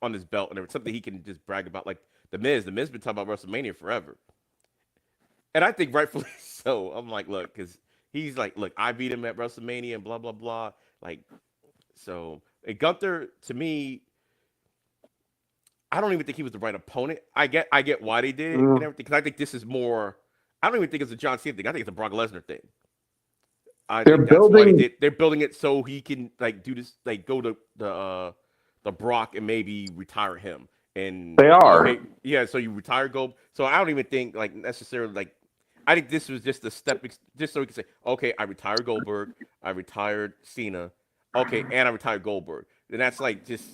on his belt and everything. Something he can just brag about. Like the Miz. The Miz been talking about WrestleMania forever, and I think rightfully so. I'm like, look, because he's like, look, I beat him at WrestleMania and blah blah blah. Like, so and Gunther to me. I don't even think he was the right opponent. I get why they did it and everything because I think this is more. I don't even think it's a John Cena thing. I think it's a Brock Lesnar thing. They're building it so he can like do this, like go to the Brock and maybe retire him. And they are, okay, yeah. So you retire Gold. So I don't even think like necessarily like. I think this was just a step, just so he can say, okay, I retired Goldberg, I retired Cena, okay, and I retired Goldberg. And that's like just.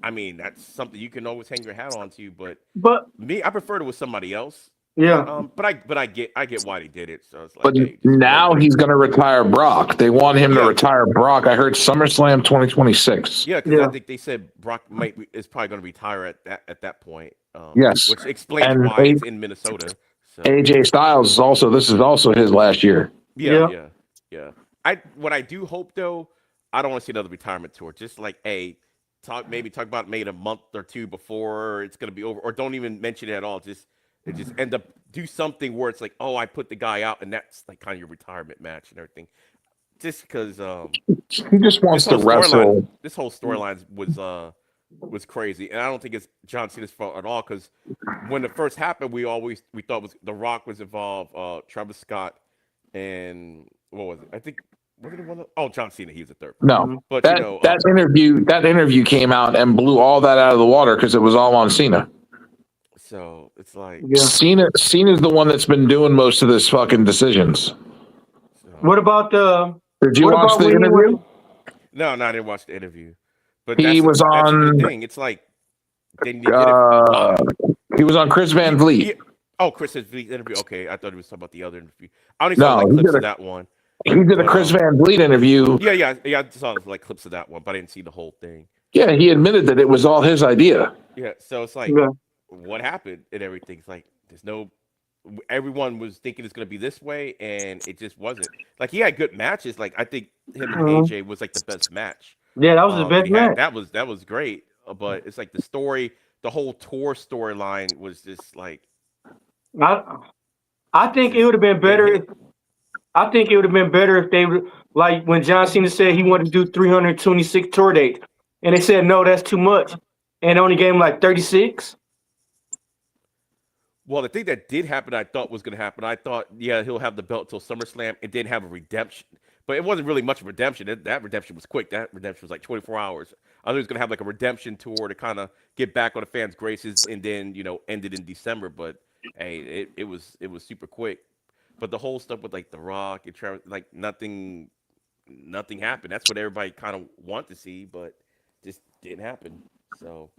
I mean, that's something you can always hang your hat on to, but me, I preferred it with somebody else. Yeah. But I get why they did it. So it's like, but now he's going to retire Brock. They want him to retire Brock. I heard SummerSlam 2026. Yeah, because I think they said Brock is probably going to retire at that point. Yes, which explains why it's in Minnesota. So. AJ Styles is also. This is also his last year. Yeah. What I do hope though, I don't want to see another retirement tour. Just like talk about maybe a month or two before it's going to be over, or don't even mention it at all. Just end up do something where it's like, oh, I put the guy out, and that's like kind of your retirement match and everything. Just because he just wants to wrestle. This whole storyline was crazy, and I don't think it's John Cena's fault at all. Because when it first happened, we thought The Rock was involved, Travis Scott, and what was it? I think. John Cena, he was a third. No, but that interview came out and blew all that out of the water because it was all on Cena. So it's like Cena's the one that's been doing most of this fucking decisions. So, what about the? Did you watch the interview? No, I didn't watch the interview. But he was on. The thing. It's like they did it. He was on Chris Van Vliet. Chris Van Vliet interview. Okay, I thought he was talking about the other interview. I only saw clips of that one. He did a Chris Van Vliet interview. Yeah. I saw like clips of that one, but I didn't see the whole thing. Yeah, he admitted that it was all his idea. Yeah, so it's like, what happened and everything? It's like there's no everyone was thinking it's going to be this way, and it just wasn't. Like he had good matches. Like I think him and Mhm. AJ was like the best match. Yeah, that was the That best he had. match. That was great. But it's like the story, the whole tour storyline was just like I I think it just would have been didn't better. hit. I think it would have been better if they would, like when John Cena said he wanted to do 326 tour dates, and they said no, that's too much, and only gave him like 36. Well, the thing that did happen, I thought was going to happen. I thought, yeah, he'll have the belt till SummerSlam and then have a redemption. But it wasn't really much of a redemption. That redemption was quick. That redemption was like 24 hours. I thought he was going to have like a redemption tour to kind of get back on the fans' graces and then, end it in December. But hey, it was super quick. But the whole stuff with like The Rock and Trevor, like nothing happened. That's what everybody kind of want to see, but just didn't happen. So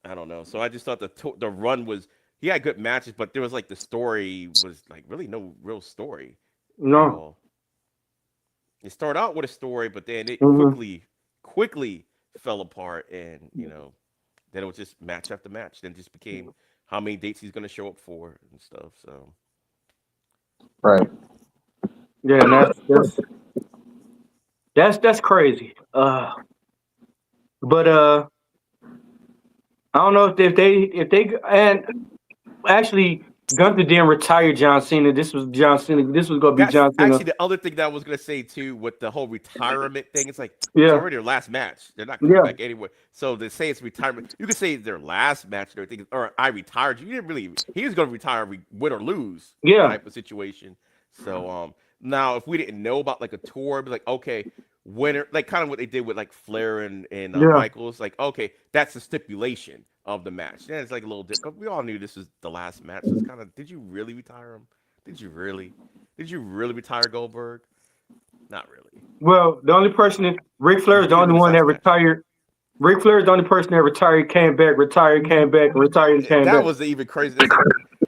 I don't know. So I just thought the run was he had good matches, but there was like the story was like really no real story at No. all. It started out with a story, but then it Hmm. quickly fell apart, and then it was just match after match. Then it just became how many dates he's going to show up for and stuff. So Right. Yeah, and that's crazy. But I don't know if they and actually Gunther didn't retire John Cena. This was John Cena. This was gonna be that's John Cena. actually the other thing that I was going to say too with the whole retirement thing. It's like it's Yeah, already their last match. They're not coming yeah, back anywhere. So to say it's retirement, you could say it's their last match and everything, or I retired you. You didn't really. He was going to retire win or lose yeah, type of situation. So now if we didn't know about like a tour, it'd be like okay, winner, like kind of what they did with like Flair and yeah. Michaels. Like okay, that's the stipulation of the match. Then it's like a little different. But we all knew this was the last match. So it's kind of did you really retire him? Did you really? Did you really retire Goldberg? Not really. Well, the only person is Ric Flair You is the did it only with his one that last match. retired. Ric Flair is the only person that retired, came back, retired, came back, retired, came That back. was the even crazy. It's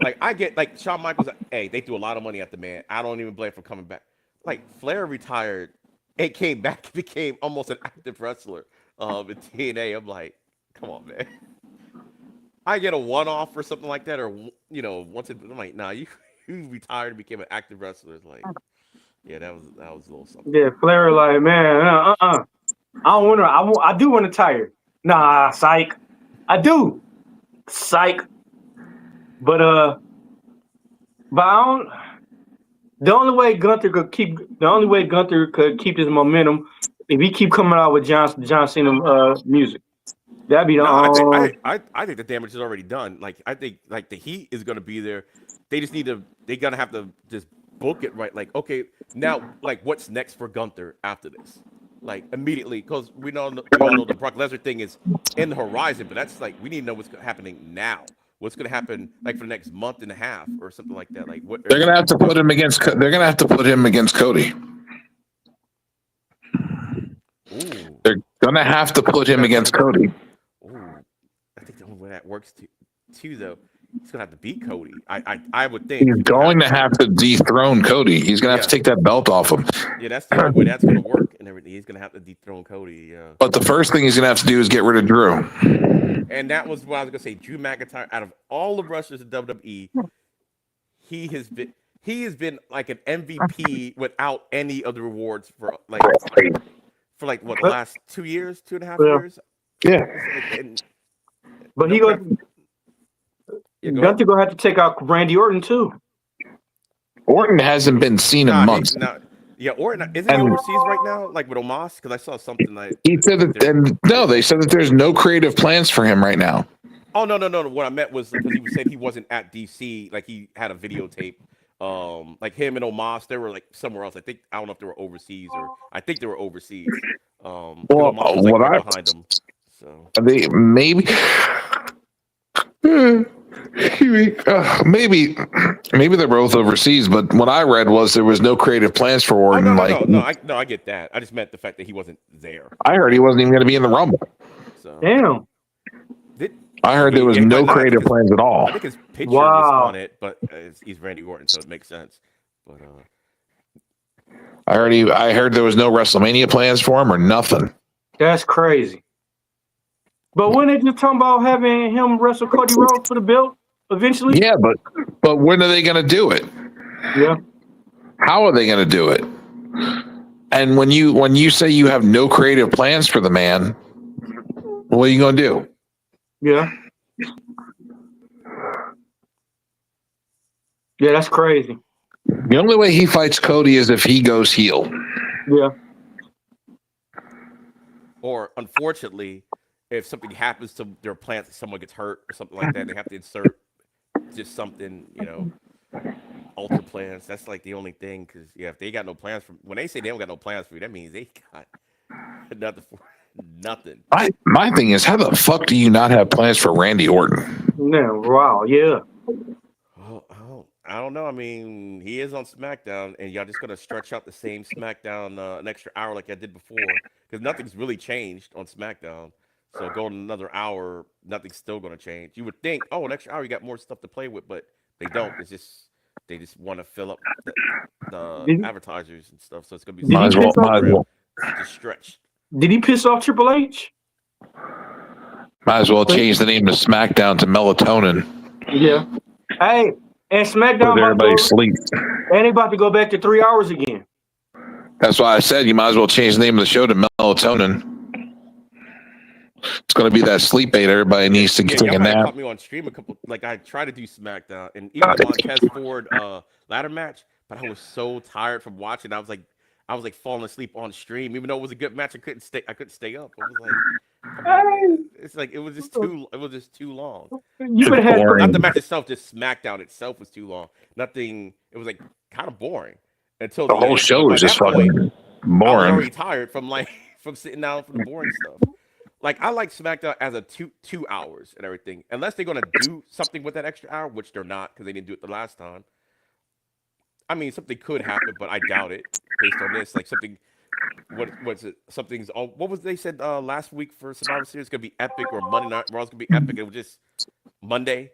like I get like Shawn Michaels. Hey, they threw a lot of money at the man. I don't even blame for coming back. Like Flair retired and came back, became almost an active wrestler in TNA. I'm like, come on, man. I get a one-off or something like that, or once it. I'm like, nah, you retired and became an active wrestler. It's like, yeah, that was a little something. Yeah, Flair like, man, I don't want to. I do want to retire. Nah, psych. I do, psych. But I don't. The only way Gunther could keep his momentum if he keep coming out with John Cena music. That'd be the No, I think the damage is already done. Like I think like the heat is gonna be there. They're gonna have to just book it right. Like okay, now like what's next for Gunther after this? Like immediately, because we all know the Brock Lesnar thing is in the horizon, but that's like we need to know what's happening now. What's gonna happen like for the next month and a half or something like that? Like what They're gonna have to put him against. They're gonna have to put him against Cody. Ooh, They're gonna have to put him against Cody. ooh, I think the only way that works too though, he's gonna have to beat Cody. I would think He's going to have to dethrone Cody. He's gonna have to take that belt off him. Yeah, that's the only way that's gonna work and everything. He's gonna have to dethrone Cody. Yeah. But the first thing he's gonna have to do is get rid of Drew. And that was what I was gonna say. Drew McIntyre, out of all the wrestlers in WWE, he has been like an MVP without any of the rewards for like what the last 2 years, 2.5 Yeah. years. Yeah. And But no crap- Yeah, go ahead. Gunther gonna have to take out Randy Orton too. Orton hasn't been seen in months. Orton isn't he overseas right now, like with Omos? Because I saw something like He said that, and no, they said that there's no creative plans for him right now. Oh no. What I meant was because he said he wasn't at DC, like he had a videotape. Like him and Omos, they were like somewhere else. I don't know if they were overseas or I think they were overseas. Well, Omos was like right behind them. So they maybe. Maybe they're both overseas, but what I read was there was no creative plans for Orton. I get that. I just meant the fact that he wasn't there. I heard he wasn't even going to be in the Rumble. So Damn. I heard there was no creative plans at all. I think his picture is on it, but he's Randy Orton, so it makes sense. But I heard there was no WrestleMania plans for him or nothing. That's crazy. But when they just talking about having him wrestle Cody Rhodes for the belt, eventually. Yeah, but when are they going to do it? Yeah. How are they going to do it? And when you say you have no creative plans for the man, what are you going to do? Yeah. Yeah, that's crazy. The only way he fights Cody is if he goes heel. Yeah. Or unfortunately, if something happens to their plants, someone gets hurt or something like that, they have to insert just something, alter plans. That's like the only thing. Because yeah, if they got no plans for when they say they don't got no plans for you, that means they got nothing for nothing. My thing is, how the fuck do you not have plans for Randy Orton? Yeah. Wow. Yeah. I don't know. I mean, he is on SmackDown, and y'all just gonna stretch out the same SmackDown an extra hour like I did before, because nothing's really changed on SmackDown. So going another hour, nothing's still gonna change. You would think, oh, an extra hour, you got more stuff to play with, but they don't. It's just they just want to fill up the Did, advertisers and stuff. So it's gonna be the did he same piss off? program, just stretched. Did he piss off Triple H? Might as well change the name of SmackDown to Melatonin. Yeah. Hey, and SmackDown Put everybody about to go, sleep. and they about to go back to 3 hours again. That's why I said you might as well change the name of the show to Melatonin. It's going to be that sleep aid everybody needs to take a Y'all nap. caught me on stream a couple. Like I tried to do SmackDown, and even the Montez Ford ladder match, but I was so tired from watching. I was like falling asleep on stream, even though it was a good match. I couldn't stay up. I was like, come on, man. It's like it was just too long. You better have boring. Not the match itself, just SmackDown itself was too long. Nothing. It was like kind of boring until The the whole end. show But by was just that point, fucking I was boring. already tired from from sitting down for the boring stuff. Like I like SmackDown as a two hours and everything, unless they're gonna do something with that extra hour, which they're not because they didn't do it the last time. I mean, something could happen, but I doubt it based on this. Like something, what's it? Something's. Oh, what was they said last week for Survivor Series? It's gonna be epic, or Monday Night Raw's gonna be epic. It was just Monday.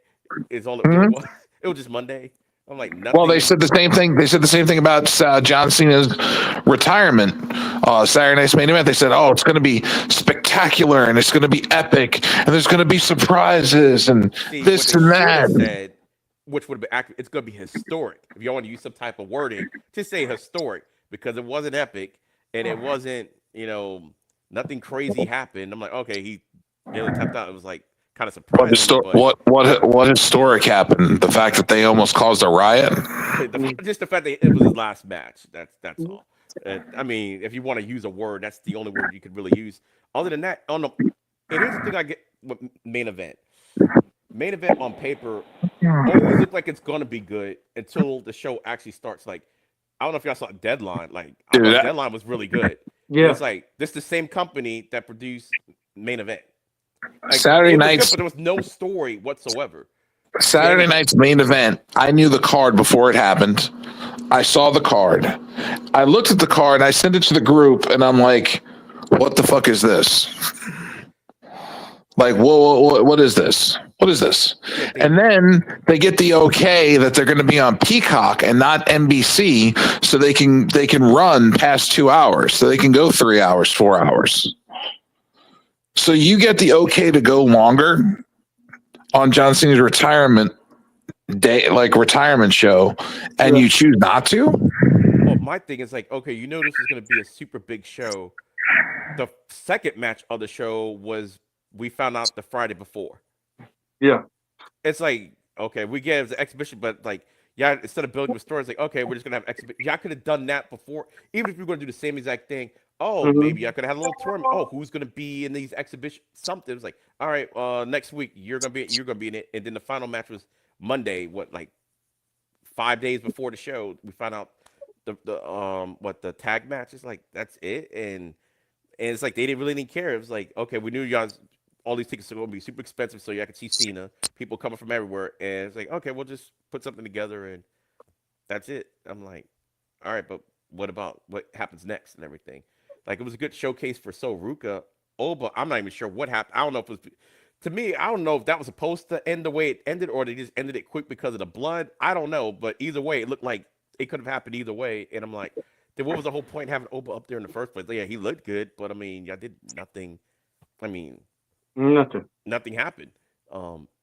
Is all it was. It was just Monday. I'm like nothing. Well, they said the same thing. They said the same thing about John Cena's retirement. Saturday Night's Main Event. They said, "Oh, it's going to be spectacular and it's going to be epic and there's going to be surprises and this and that." Said, which would have been accurate. It's going to be historic. If you want to use some type of wording, just say historic because it wasn't epic and it wasn't. Nothing crazy happened. I'm like, okay, he nearly tapped out. It was like kind of surprising. What historic happened? The fact that they almost caused a riot. Just the fact that it was his last match. That's all. I mean, if you want to use a word, that's the only word you could really use. Other than that, and here's the thing I get with main event. Main event on paper always look like it's gonna be good until the show actually starts. Like, I don't know if y'all saw Deadline. Like, I thought Deadline was really good. Yeah. It's like this is the same company that produced main event. Like, Saturday nights, but there was no story whatsoever. Saturday night's main event. I knew the card before it happened. I saw the card. I looked at the card. I sent it to the group, and I'm like, "What the fuck is this? Like, whoa, what is this? What is this?" And then they get the okay that they're going to be on Peacock and not NBC, so they can run past 2 hours, so they can go 3 hours, 4 hours. So you get the okay to go longer on John Cena's retirement day, like retirement show, and you choose not to? Well, my thing is like, okay, this is going to be a super big show. The second match of the show we found out the Friday before. Yeah. It's like, okay, we get it as an exhibition, but like, yeah, instead of building the story, it's like, okay, we're just going to have exhibition. Yeah, I could have done that before. Even if we were going to do the same exact thing. Oh, maybe I could have had a little tournament. Oh, who's going to be in these exhibitions? Something. It was like, all right, next week you're going to be in it. And then the final match was Monday, 5 days before the show. We found out the tag match is like, that's it. And it's like they didn't really care. It was like, okay, we knew y'all all these tickets are going to be super expensive, so y'all could see Cena, people coming from everywhere, and it's like, okay, we'll just put something together, and that's it. I'm like, all right, but what about what happens next and everything? Like, it was a good showcase for Ruka. Oh, but I'm not even sure what happened. I don't know if it was, to me, I don't know if that was supposed to end the way it ended, or they just ended it quick because of the blood. I don't know, but either way, it looked like it could have happened either way, and I'm like, then what was the whole point having Oba up there in the first place? Yeah, he looked good, but I mean, y'all did nothing. I mean, Nothing happened,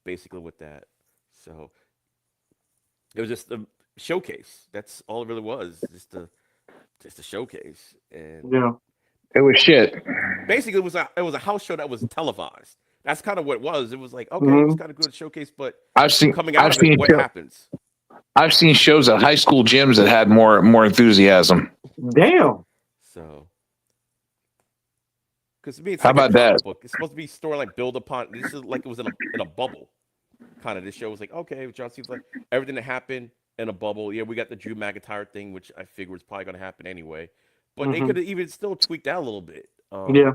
basically with that. So it was just a showcase. That's all it really was. Just a showcase. And Yeah. It was shit. basically it was a house show that was televised. That's kind of what it was. It was like, okay, it was Mhm. kind of good showcase, but I've seen coming out I've of it, seen what happens? I've seen shows at high school gyms that had more enthusiasm. Damn. So, because to me, it's How like a about that? comic book. It's supposed to be storyline build upon. This is like it was in a bubble. Kind of this show was like, okay, John Cena's like everything that happened in a bubble. Yeah, we got the Drew McIntyre thing, which I figured was probably going to happen anyway. But they Mhm. could have even still tweaked that a little bit. Yeah.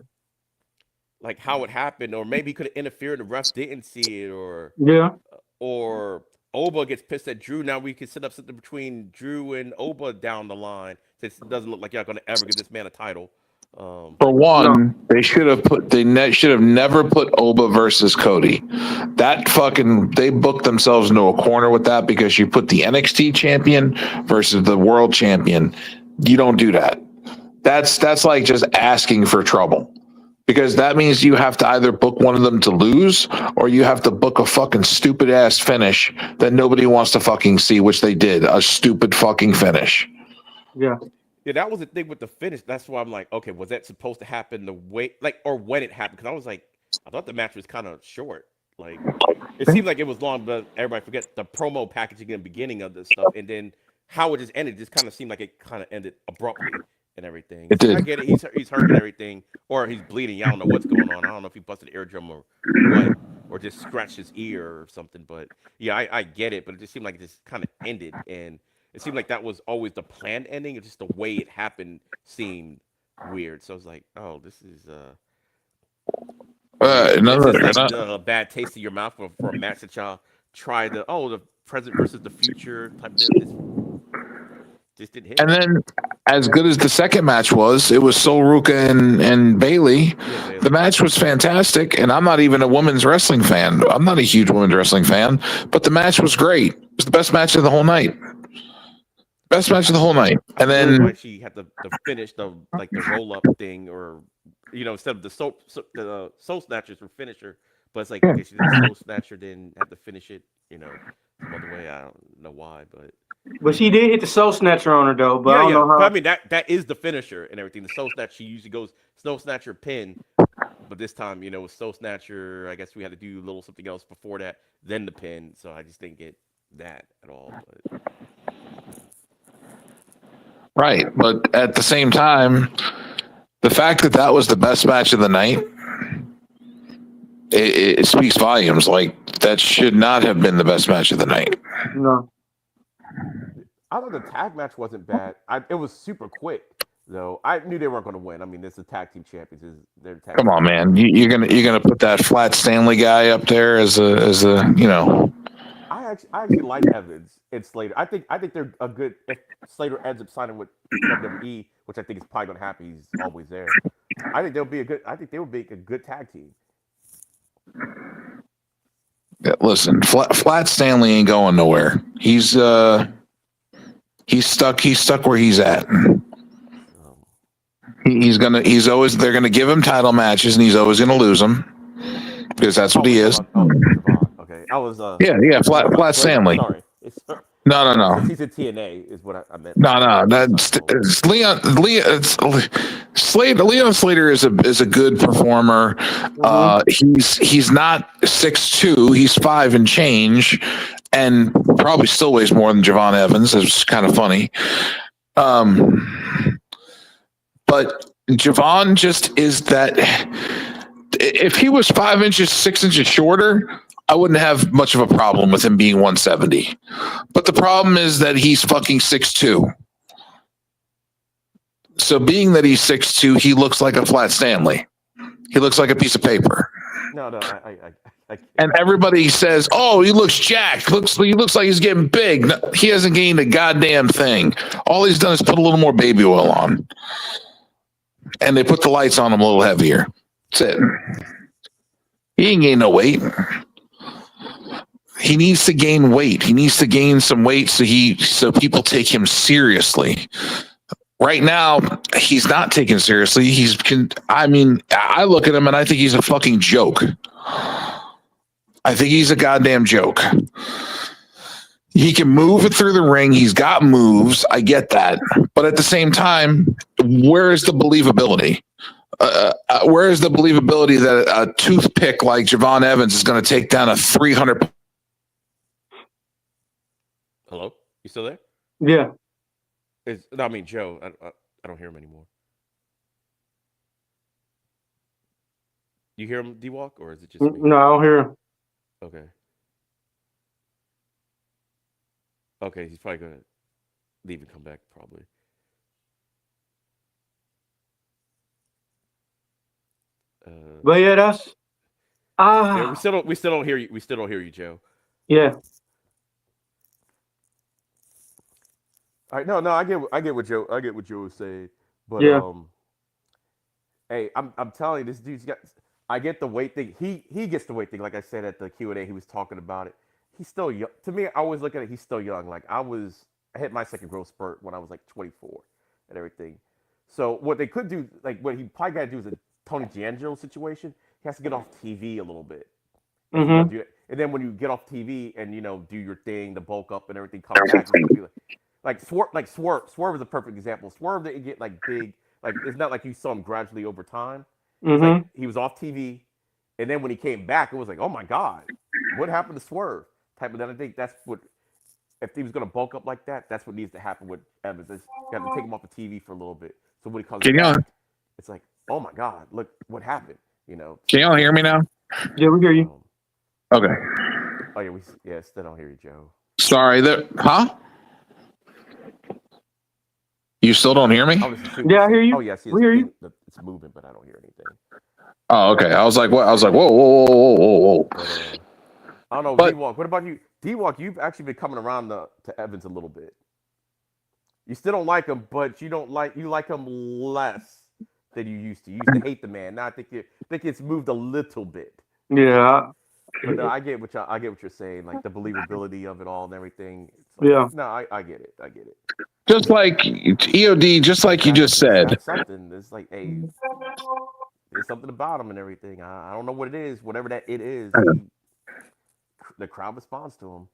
Like how it happened, or maybe he could have interfered. The ref didn't see it, Yeah. or Oba gets pissed at Drew. Now we can set up something between Drew and Oba down the line. Since it doesn't look like you're not going to ever give this man a title. For one, they should have should have never put Oba versus Cody. That fucking they booked themselves into a corner with that because you put the NXT champion versus the world champion. You don't do that. That's like just asking for trouble. Because that means you have to either book one of them to lose or you have to book a fucking stupid ass finish that nobody wants to fucking see, which they did. A stupid fucking finish. Yeah. Yeah, that was the thing with the finish. That's why I'm like, okay, was that supposed to happen the way, like, or when it happened? Because I was like, I thought the match was kind of short. Like, it seemed like it was long, but everybody forget the promo packaging in the beginning of this stuff, and then how it just ended. Just kind of seemed like it kind of ended abruptly and everything. It did. I get it. He's hurt and everything, or he's bleeding. I don't know what's going on. I don't know if he busted an eardrum or what, or just scratched his ear or something. But yeah, I get it. But it just seemed like it just kind of ended, and it seemed like that was always the planned ending. It's just the way it happened seemed weird. So I was like, oh, this is this is like a bad taste in your mouth for a match that y'all tried the present versus the future type deal. Just didn't hit. And then, as good as the second match was, it was Sol Ruka and Bailey. Yeah, Bailey. The match was fantastic, and I'm not even a women's wrestling fan. I'm not a huge women's wrestling fan, but the match was great. It was the best match of the whole night. Best match of the whole night. And then like she had to finish the roll up thing, or instead of the soul snatchers for finisher, but it's like okay, she did the soul snatcher, then had to finish it, some other way. I don't know why, But she did hit the soul snatcher on her though. But I don't know how. But I mean that is the finisher and everything. The soul snatcher, she usually goes soul snatcher pin, but this time with soul snatcher, I guess we had to do a little something else before that, then the pin. So I just didn't get that at all. But. right, but at the same time, the fact that was the best match of the night, it speaks volumes. Like that should not have been the best match of the night. No. I thought the tag match wasn't bad. It was super quick though. I knew they weren't going to win. I mean, this is tag team champions. They're tag Come on, man. You're gonna put that Flat Stanley guy up there as a. I actually like Evans and Slater. I think they're a good. If Slater ends up signing with WWE, which I think is probably going to happen, he's always there. I think they'll be a good. I think they would make a good tag team. Yeah, listen, Flat Stanley ain't going nowhere. He's stuck. He's stuck where he's at. They're gonna give him title matches, and he's always gonna lose them because that's what he is. Okay, I was. Yeah. Flat Stanley. Sorry. No. He's in TNA, is what I meant. No. That's Leon Slater. Leon Slater is a good performer. He's not 6'2". He's 5 and change, and probably still weighs more than Javon Evans. It's kind of funny. But Javon just is that. If he was 5 inches, 6 inches shorter, I wouldn't have much of a problem with him being 170. But the problem is that he's fucking 6'2". So being that he's 6'2", he looks like a Flat Stanley. He looks like a piece of paper. No, I and everybody says, "Oh, he looks jacked. He looks like he's getting big." No, he hasn't gained a goddamn thing. All he's done is put a little more baby oil on, and they put the lights on him a little heavier. That's it. He ain't gained no weight. He needs to gain weight. He needs to gain some weight so people take him seriously. Right now, he's not taken seriously. I look at him and I think he's a fucking joke. I think he's a goddamn joke. He can move it through the ring. He's got moves. I get that. But at the same time, where is the believability? Where is the believability that a toothpick like Javon Evans is going to take down a 300? Hello? You still there? Yeah. No, I mean, Joe. I don't hear him anymore. You hear him, D-Walk, or is it just me? No, I don't hear him. Okay. Okay, he's probably gonna leave and come back, probably. But yeah, that's Yeah, we still don't hear you. We still don't hear you, Joe. yeah. All right, no, I get what Joe was saying, but Yeah. hey, I'm telling you, this dude's got. I get the weight thing. He gets the weight thing. Like I said at the Q&A, he was talking about it. He's still young. To me, I always look at it. He's still young. Like I hit my second growth spurt when I was like 24 and everything. So what they could do, like what he probably got to do is a Tony D'Angelo situation. He has to get off TV a little bit. Mm-hmm. And then when you get off TV and do your thing, the bulk up and everything, come back, like Swerve. Swerve is a perfect example. Swerve didn't get like big. Like it's not like you saw him gradually over time. It's like he was off TV, and then when he came back, it was like, oh my God, what happened to Swerve? Type of that. I think that's what. If he was going to bulk up like that, that's what needs to happen with Evans. It's got to take him off the TV for a little bit. So when he comes back, it's like, oh my God, look what happened. Can y'all hear me now? Yeah, we hear you. Okay. Oh yeah, still don't hear you, Joe. Sorry, huh? You still don't hear me? Yeah, I hear you. Oh yeah, see, we hear you. It's moving, but I don't hear anything. Oh, okay. I was like, what? I was like, whoa. But, I don't know, But- D-Walk. What about you? D-Walk, you've actually been coming around to Evans a little bit. You still don't like him, but you like him less than you used to. You used to hate the man. Now I think it's moved a little bit. Yeah. But no, I get what you're saying, like the believability of it all and everything. Yeah. No, I get it. I get it. Just like EOD, just like you just said. That's something. It's like, hey, there's something about him and everything. I don't know what it is. Whatever that it is, the crowd responds to him.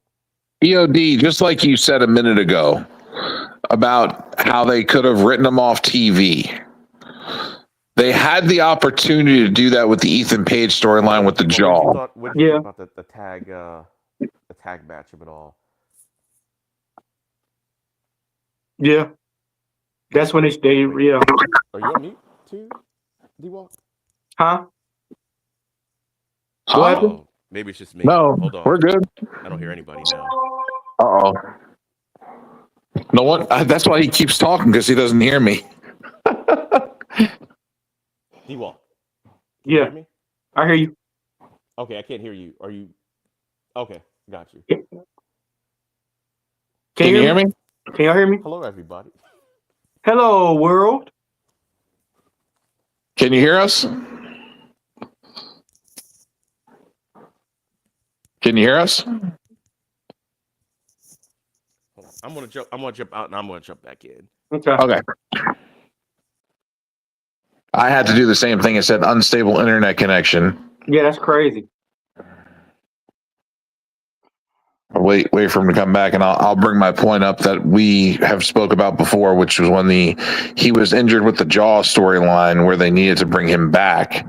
EOD, just like you said a minute ago about how they could have written him off TV. They had the opportunity to do that with the Ethan Page storyline with the jaw. What did you think about the tag match of it all? Yeah. That's when they Are you on mute too, D-Walk? Huh? What? Oh, maybe it's just me. No, Hold on. we're good. I don't hear anybody now. Uh-oh. No one. That's why he keeps talking, because he doesn't hear me. D-Walk. Yeah. You hear me? I hear you. Okay, I can't hear you. Are you? Okay, got you. Can you hear me? Can y'all hear me? Hello, everybody. Hello, world. Can you hear us? Can you hear us? I'm gonna jump out and I'm gonna jump back in. Okay. I had to do the same thing. It said unstable internet connection. Yeah, that's crazy. Wait for him to come back, and I'll bring my point up that we have spoke about before, which was when he was injured with the jaw storyline, where they needed to bring him back,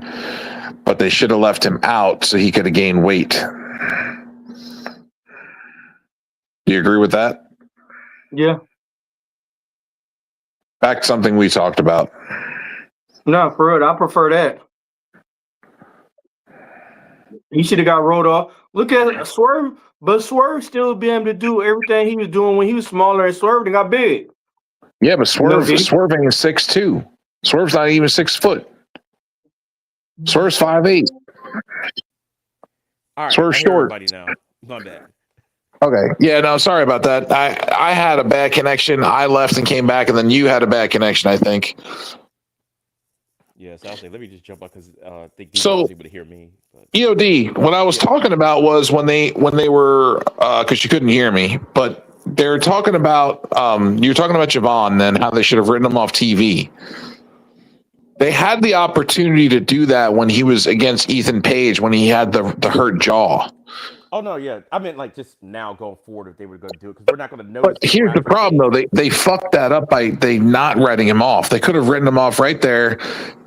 but they should have left him out so he could have gained weight. Do you agree with that? Yeah. Back to something we talked about. No, for real, I prefer that. He should have got rolled off. Look at Swerve, but Swerve still be able to do everything he was doing when he was smaller, and Swerve got big. Yeah, but Swerving is 6'2". Swerve's not even 6 foot. Swerve's 5'8". All right, Swerve's short. Everybody now. My bad. Okay. Yeah, no, sorry about that. I had a bad connection. I left and came back, and then you had a bad connection, I think. Yes, I'll say. Let me just jump up because I think So- was able to hear me. But. EOD, what I was talking about was when they were, because you couldn't hear me, but they're talking about, you're talking about Javon and how they should have written him off TV. They had the opportunity to do that when he was against Ethan Page, when he had the hurt jaw. Oh no, yeah. I meant like just now going forward if they were going to do it because we're not going to notice. But here's the problem, though. They fucked that up by they not writing him off. They could have written him off right there.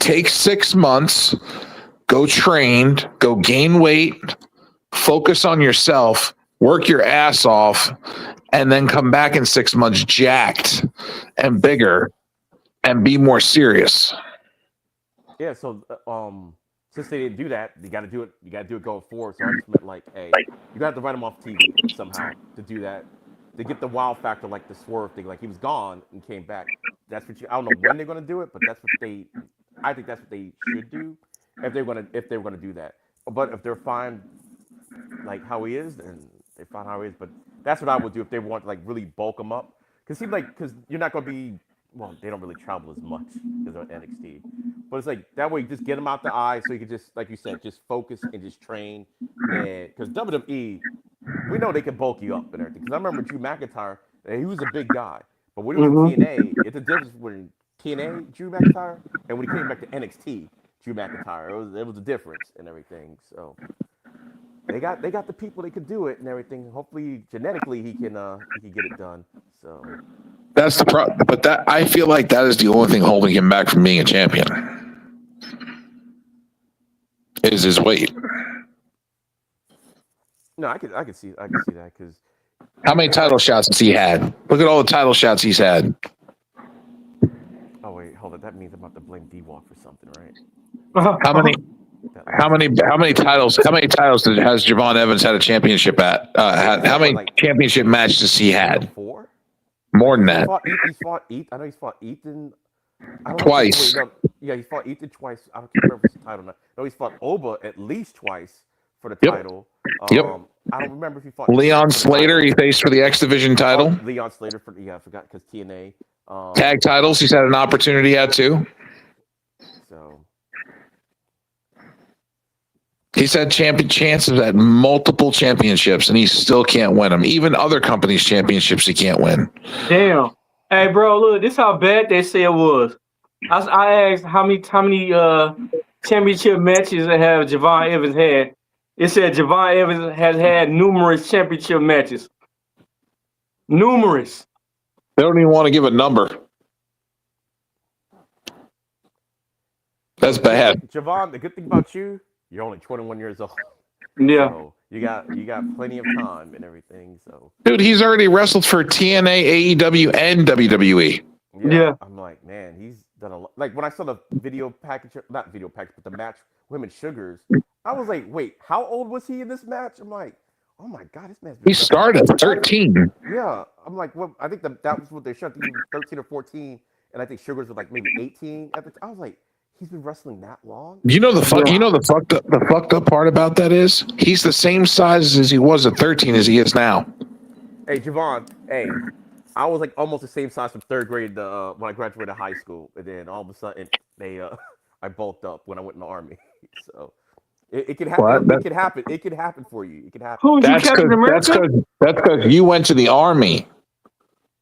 Take 6 months, go trained, go gain weight, focus on yourself, work your ass off, and then come back in 6 months jacked and bigger and be more serious. Yeah. So since they didn't do that, you got to do it. You got to do it going forward. So I just meant like, hey, you got to write him off TV somehow to do that. To get the wow factor, like the swerve thing, like he was gone and came back. That's what I don't know when they're gonna do it, but that's what I think that's what they should do if they're gonna do that. But if they're fine, like how he is, then they find how he is. But that's what I would do if they want to like really bulk him up, because you're not gonna be they don't really travel as much as on NXT, but it's like that way you just get him out the eye so you can just like you said just focus and just train, and because WWE we know they can bulk you up and everything. Because I remember Drew McIntyre, he was a big guy, but when he was in TNA, it's a difference between TNA Drew McIntyre and when he came back to NXT Drew McIntyre. It was a difference and everything. So they got the people that could do it and everything. Hopefully, genetically, he can get it done. So that's the problem. But that I feel like that is the only thing holding him back from being a champion is his weight. No, I could see that because how many title shots has he had? Look at all the title shots he's had. Oh wait, hold on. That means I'm about to blame D-Walk for something, right? How many titles? How many titles has Javon Evans had a championship at? How many championship matches has he had? 4? More than that. He's fought Ethan. I know he's fought Ethan. Twice. Yeah, he fought Ethan twice. I don't remember if it's the title or not. No, he's fought Oba at least twice for the title. I don't remember if he fought Leon Slater. He faced for the X Division title. Leon Slater I forgot because TNA. Tag titles. He's had an opportunity at too. So he's had chances at multiple championships, and he still can't win them. Even other companies' championships, he can't win. Damn. Hey, bro, look, this how bad they say it was. I asked how many championship matches that have Javon Evans had. It said Javon Evans has had numerous championship matches. Numerous. They don't even want to give a number. That's bad. Javon, the good thing about you're only 21 years old. Yeah. So you got plenty of time and everything. So dude, he's already wrestled for TNA, AEW, and WWE. Yeah. I'm like, man, he's done a lot. Like when I saw the video package, not video package, but the match with him and Sugars, I was like, wait, how old was he in this match? I'm like, oh my god, this man's been He started at 13. Yeah, I'm like, well, I think that was what they shot. He was 13 or 14, and I think Sugars was like maybe 18 at the time. I was like, he's been wrestling that long. You know the fucked up part about that is he's the same size as he was at 13 as he is now. Hey, Javon. Hey, I was like almost the same size from third grade when I graduated high school, and then all of a sudden I bulked up when I went in the army. So it could happen. What? It could happen. It could happen for you. It could happen. Who was you, Captain America? That's because you went to the army.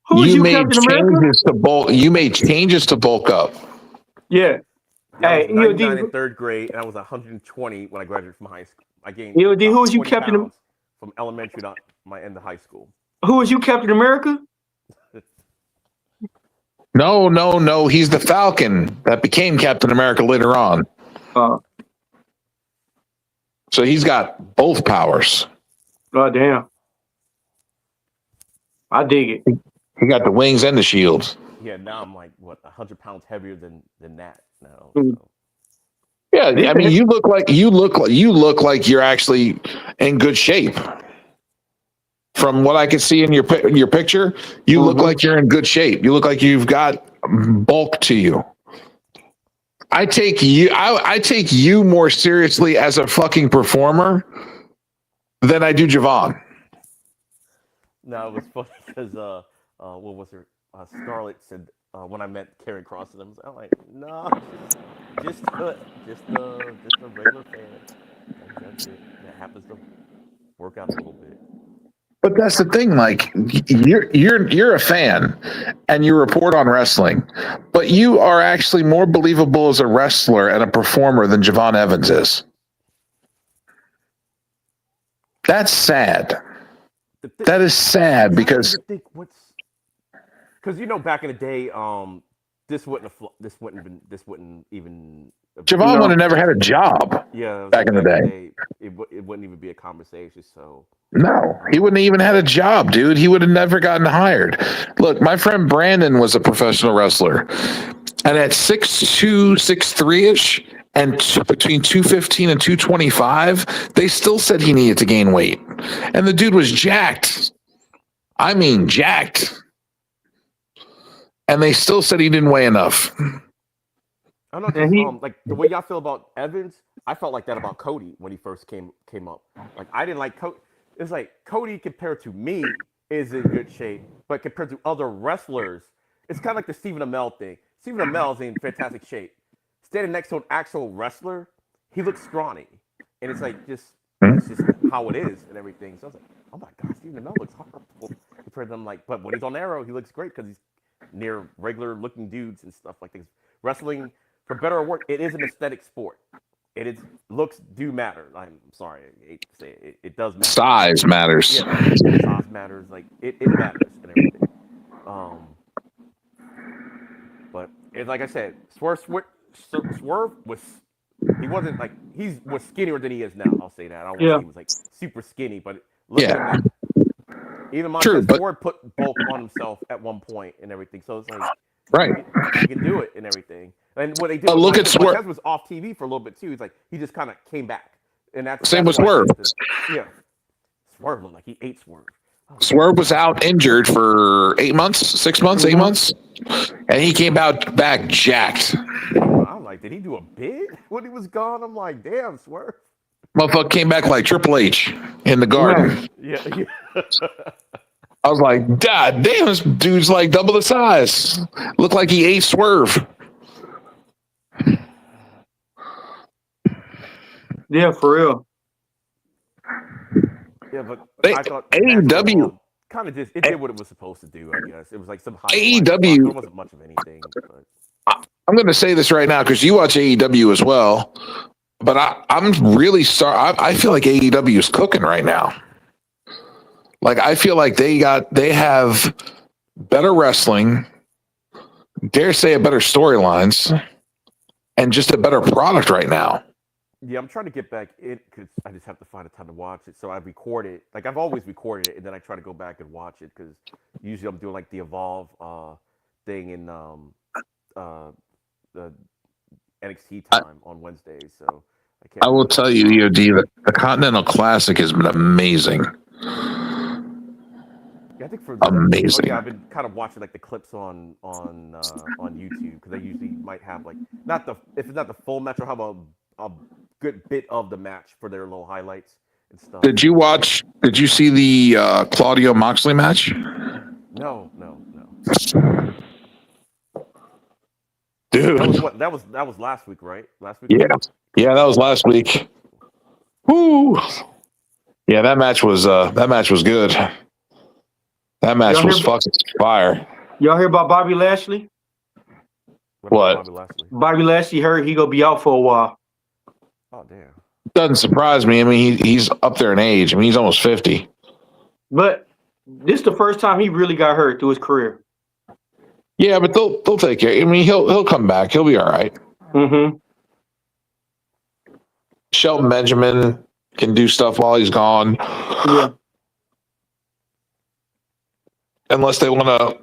Who was you, Captain America? You made changes to bulk up. Yeah. I was 99 in third grade, and I was 120 when I graduated from high school. I gained who was you, Captain from elementary to my end of high school. Who was you, Captain America? No. He's the Falcon that became Captain America later on. So he's got both powers. Oh, damn. I dig it. He got the wings and the shields. Yeah, now I'm like, 100 pounds heavier than that now. So. Yeah, I mean, you look like you're actually in good shape. From what I can see in your picture, you look like you're in good shape. You look like you've got bulk to you. I take you more seriously as a fucking performer than I do Javon. No, it was funny because what was her? Scarlett said when I met Karen Cross and them, I'm like, no, just a regular fan. That's it. That happens to work out a little bit. But that's the thing, like you're a fan and you report on wrestling, but you are actually more believable as a wrestler and a performer than Javon Evans is. That's sad. That is I'm sad trying to because even think because back in the day, this wouldn't even Javon would No. have never had a job yeah, I was back like in the back in the day. day, it wouldn't even be a conversation. So No, he wouldn't have even had a job, dude. He would have never gotten hired. Look, my friend Brandon was a professional wrestler, and at 6'2", 6'3" ish, and between 215 and 225, they still said he needed to gain weight, and the dude was jacked. I mean, jacked, and they still said he didn't weigh enough. I don't know, And because he, like the way y'all feel about Evans, I felt like that about Cody when he first came up. Like I didn't like Cody. It's like Cody compared to me is in good shape, but compared to other wrestlers, it's kind of like the Stephen Amell thing. Stephen Amell is in fantastic shape. Standing next to an actual wrestler, he looks scrawny, and it's like that's just how it is and everything. So I was like, oh my god, Stephen Amell looks horrible compared to them. Like, but when he's on Arrow, he looks great because he's near regular looking dudes and stuff like this. Wrestling, for better or worse, it is an aesthetic sport. It is looks do matter. I'm sorry, I hate to say it. It does matter. Size matters. Yeah, size matters. Like it matters and everything. Um, but it's like I said, Swerve was he wasn't like he was skinnier than he is now. I'll say that. I don't want to yeah. say he was like super skinny, but look at him Yeah, now. Even true, Montez but Ford put bulk on himself at one point and everything. So it's like right. he can do it and everything. And what they did But with look at Swerve. Montez was off TV for a little bit too. He's like he just kind of came back, and Same that's with why I Swerve. said yeah, Swerve looked like he ate Swerve. Swerve was out injured for 8 months, 6 months, 8 months, and he came out back jacked. I'm like, did he do a bid when he was gone? I'm like, damn, Swerve. Motherfucker came back like Triple H in the Garden. Yeah, yeah. I was like, God damn, this dude's like double the size. Looked like he ate Swerve. Yeah, for real. Yeah, but They- I thought AEW kind of just it did what it was supposed to do. I guess it was like some high. AEW There wasn't much of anything. But I'm going to say this right now because you watch AEW as well, but I'm really sorry. I feel like AEW is cooking right now. Like I feel like they have better wrestling, dare say, a better storylines, and just a better product right now. yeah, I'm trying to get back in because I just have to find a time to watch it. So I record it. Like I've always recorded it, and then I try to go back and watch it because usually I'm doing like the Evolve thing in the NXT time on Wednesdays. So I can't. I will tell you, EOD, the Continental Classic has been amazing. Yeah, I think for Amazing. Oh yeah, I've been kind of watching like the clips on YouTube because they usually might have like if it's not the full match, or have a good bit of the match for their little highlights and stuff. Did you see the Claudio Moxley match? No. Dude. That was last week, right? Last week. Yeah, that was last week. Woo. Yeah, that match was good. That match was fucking fire. Y'all hear about Bobby Lashley? What? Bobby Lashley heard he gonna be out for a while. Oh damn. Doesn't surprise me. I mean, he's up there in age. I mean, he's almost 50. But this is the first time he really got hurt through his career. Yeah, but they'll take care. I mean, he'll come back. He'll be all right. Mm-hmm. Shelton Benjamin can do stuff while he's gone. Yeah. Unless they want to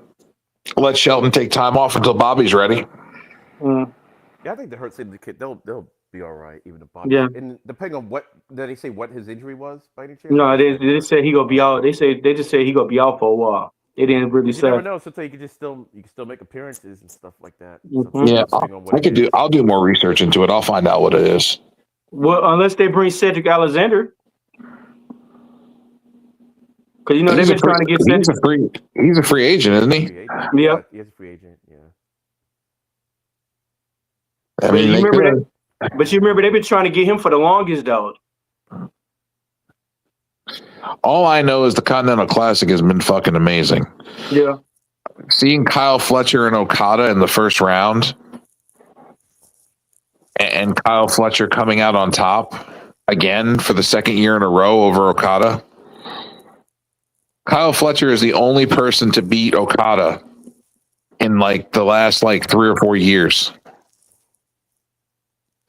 let Shelton take time off until Bobby's ready. Mm. Yeah, I think the Hurt Syndicate they'll be all right, even if Bobby. Yeah. And depending on what did they say what his injury was by any chance? No, they say he gonna be out. They just say he gonna be out for a while. They didn't really You say. never know. Sometimes you can still make appearances and stuff like that. Mhm. Yeah, depending on what it is. I'll do more research into it. I'll find out what it is. Well, unless they bring Cedric Alexander, because they've been trying to get Cedric. He's a free agent, isn't he? Free agent. Yeah. He is a free agent. Yeah. I mean, But you remember they've been trying to get him for the longest though. all I know is the Continental Classic has been fucking amazing. Yeah. Seeing Kyle Fletcher and Okada in the first round, and Kyle Fletcher coming out on top, again for the second year in a row over Okada. Kyle Fletcher is the only person to beat Okada in like the last like 3 or 4 years.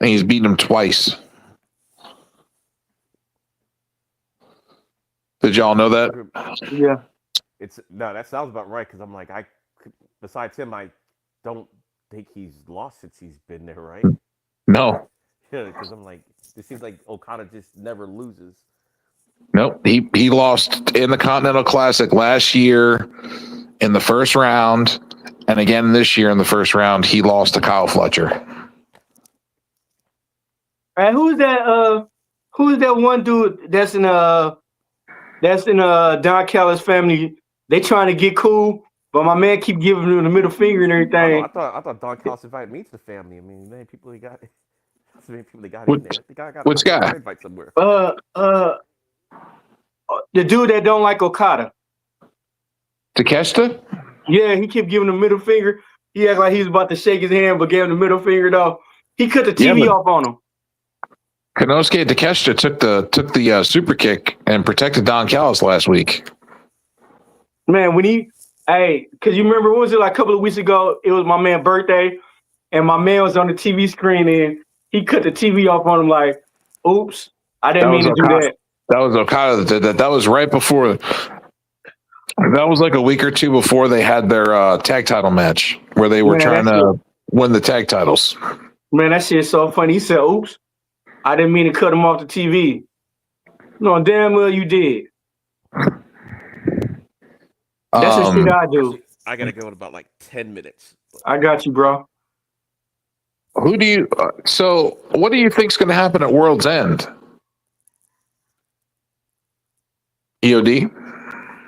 And he's beaten him twice. Did y'all know that? Yeah. That sounds about right because I'm like besides him, I don't think he's lost since he's been there, right? No. Yeah, because I'm like, it seems like Okada just never loses. Nope. He lost in the Continental Classic last year in the first round, and again this year in the first round, he lost to Kyle Fletcher. And who's that? Who's that one dude that's in Don Callis family? They trying to get cool, but my man keep giving him the middle finger and I everything. thought Don Callis invited me to the family. I mean, many people he got, so many people they got Which, in there. The guy got which guy? an invite somewhere. The dude that don't like Okada. Takeshita? Yeah, he kept giving him the middle finger. He act like he was about to shake his hand, but gave him the middle finger though. He cut the TV off on him. Konosuke Takeshita took the super kick and protected Don Callis last week. Man, because you remember, what was it, like a couple of weeks ago? It was my man's birthday, and my man was on the TV screen, and he cut the TV off on him like, oops, I didn't mean to do that. That was Okada that did that. That was right before. That was like a week or two before they had their tag title match where they were trying to win the tag titles. Man, that shit's so funny. He said, oops, I didn't mean to cut him off the TV. No, damn well you did. That's the shit I do. Actually, I gotta go in about like 10 minutes. I got you, bro. Who do you? So, what do you think's going to happen at World's End? EOD.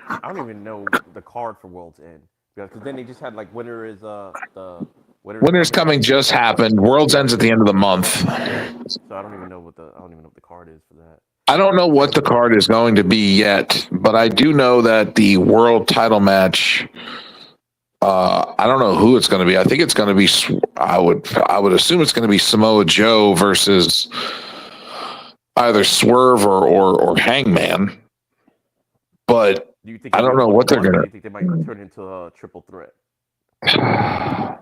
I don't even know the card for World's End because then they just had like winner's coming just happened. World's End's at the end of the month. So I don't even know what the card is for that. I don't know what the card is going to be yet, but I do know that the world title match. I don't know who it's going to be. I think it's going to be. I would assume it's going to be Samoa Joe versus either Swerve or Hangman. But Do you think I don't know what they're going to. Do you think they might turn into a triple threat? I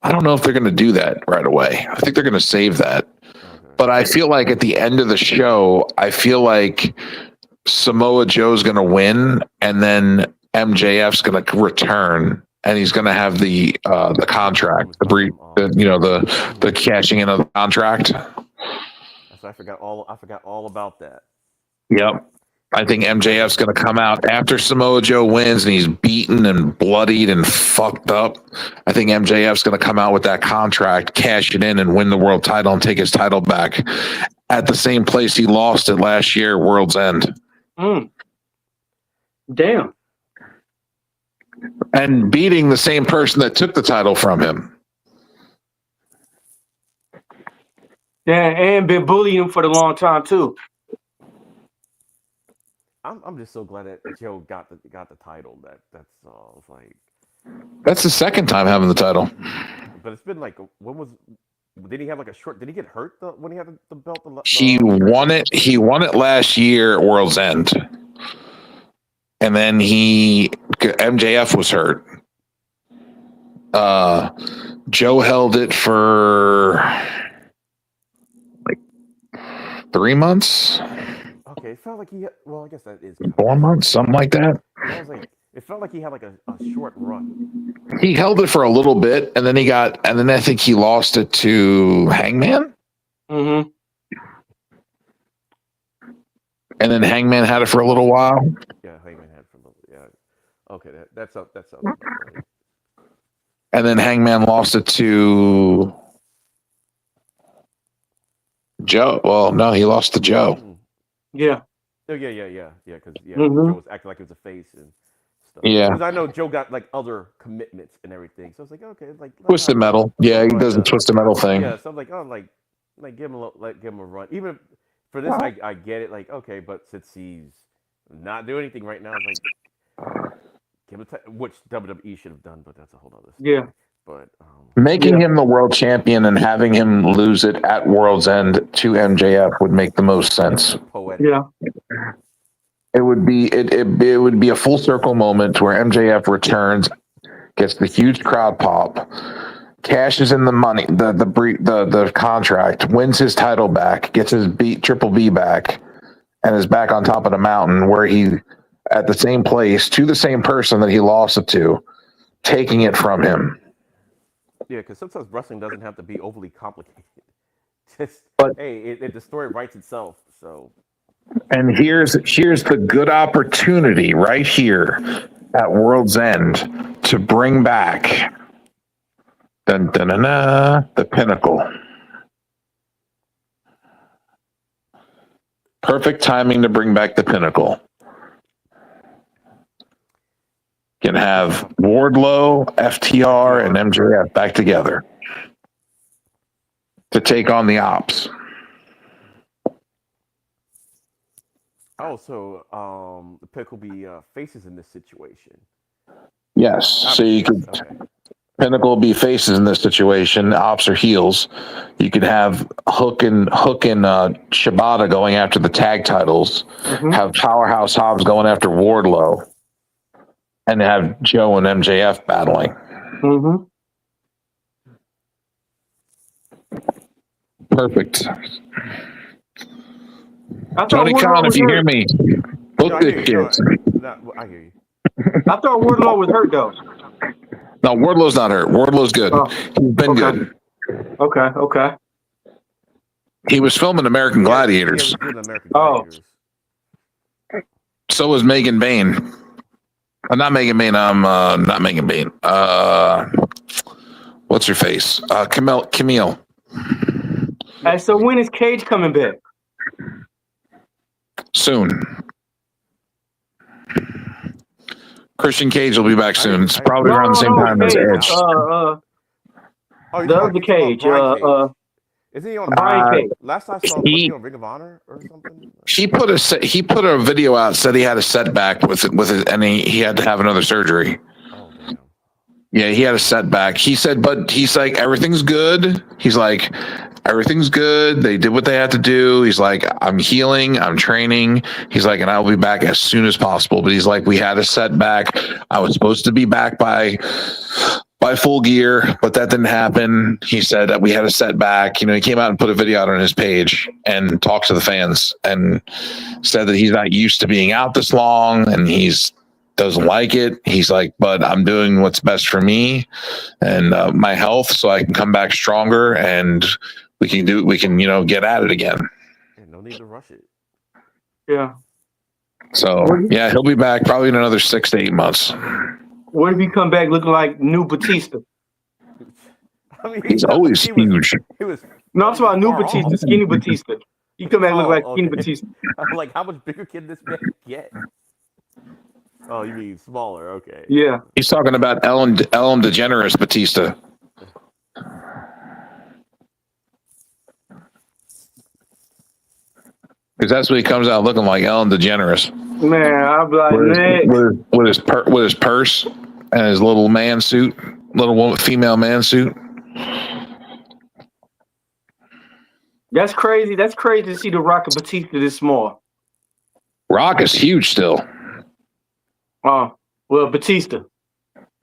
don't know if they're going to do that right away. I think they're going to save that. Okay. But I feel like at the end of the show, I feel like Samoa Joe's going to win, and then MJF's going to return, and he's going to have the contract, the cashing in of the contract. So I forgot all about that. Yep. I think MJF's going to come out after Samoa Joe wins and he's beaten and bloodied and fucked up. I think MJF's going to come out with that contract, cash it in, and win the world title and take his title back at the same place he lost it last year, World's End. Damn. And beating the same person that took the title from him. Yeah, and been bullying him for a long time too. I'm just so glad that Joe got the title. That's like. That's the second time having the title. But it's been like, did he have like a short? Did he get hurt when he had the belt? He won it. He won it last year at World's End, and then MJF was hurt. Joe held it for like 3 months. Okay, it felt like I guess that is 4 months, something like that. It felt like he had like a short run. He held it for a little bit, and then I think he lost it to Hangman. Mm-hmm. And then Hangman had it for a little while. Yeah, Hangman had it for a little. Yeah. Okay, that sounds about right. And then Hangman lost it to Joe. Well, no, he lost to Joe. Yeah. Oh, yeah. Because Mm-hmm. Joe was acting like he was a face and stuff. Yeah. Because I know Joe got like other commitments and everything, so I was like, okay, like Twisted Metal. Yeah, he does the Twisted Metal thing. Yeah, so I'm like, give him a run. Even for this, I get it. Like, okay, but since he's not doing anything right now, it's like, give him which WWE should have done, but that's a whole other story. Yeah. But Making him the world champion and having him lose it at World's End to MJF would make the most sense. poetic. Yeah. It would be it would be a full circle moment where MJF returns, gets the huge crowd pop, cashes in the money, the contract, wins his title back, gets his Triple B back, and is back on top of the mountain where he at the same place to the same person that he lost it to, taking it from him. Yeah, because sometimes wrestling doesn't have to be overly complicated. Just But- hey, the story writes itself. So And here's the good opportunity right here at World's End to bring back the Pinnacle. Perfect timing to bring back the Pinnacle. Can have Wardlow, FTR, and MJF back together to take on the Ops. so the pick will be faces in this situation. Yes, so you could Pinnacle will be faces in this situation. Ops are heels. You could have Hook and Shibata going after the tag titles. Have Powerhouse Hobbs going after Wardlow, and have Joe and MJF battling. I Perfect. thought Tony Wardlow Khan, if was you hurt. hear me, book I this hear you. shit. I hear you. I thought Wardlow was hurt though. No, Wardlow's not hurt. Wardlow's good. Oh, He's been okay. good. Okay. He was filming American Gladiators. Yeah, doing American Oh. Gladiators. So was Megan Bain. Not Megan Bain. Not Megan Bain. What's her face? Camille. Hey, so when is Cage coming back? Soon. Christian Cage will be back soon. It's probably around the same time as Cage. Edge. The other Cage. Isn't he on Brian Cage. Last I saw him, was he on Ring of Honor or something? He put a video out, said he had a setback with his, and he had to have another surgery. Oh damn. Yeah, he had a setback. He said, but he's like, everything's good. He's like, everything's good. They did what they had to do. He's like, I'm healing. I'm training. He's like, and I'll be back as soon as possible. But he's like, we had a setback. I was supposed to be back by full gear, but that didn't happen. He said that we had a setback. You know, he came out and put a video out on his page and talked to the fans and said that he's not used to being out this long and he's doesn't like it. He's like, but I'm doing what's best for me and my health so I can come back stronger and we can, get at it again. Yeah, no need to rush it. Yeah. So yeah, he'll be back probably in another 6 to 8 months. What if he come back looking like new Batista? I mean, He's always huge. He was. No, I'm talking about new far Batista, off. skinny Batista. He come back look like skinny okay. Batista. I'm like, how much bigger can this man get? Oh, you mean smaller? Okay. Yeah. He's talking about Ellen DeGeneres Batista. Because that's what he comes out looking like, Ellen DeGeneres. Man, I'm like, With his purse and his little man suit, female man suit. that's crazy. That's crazy to see the Rock and Batista this small. Rock is huge still. Oh, well, Batista.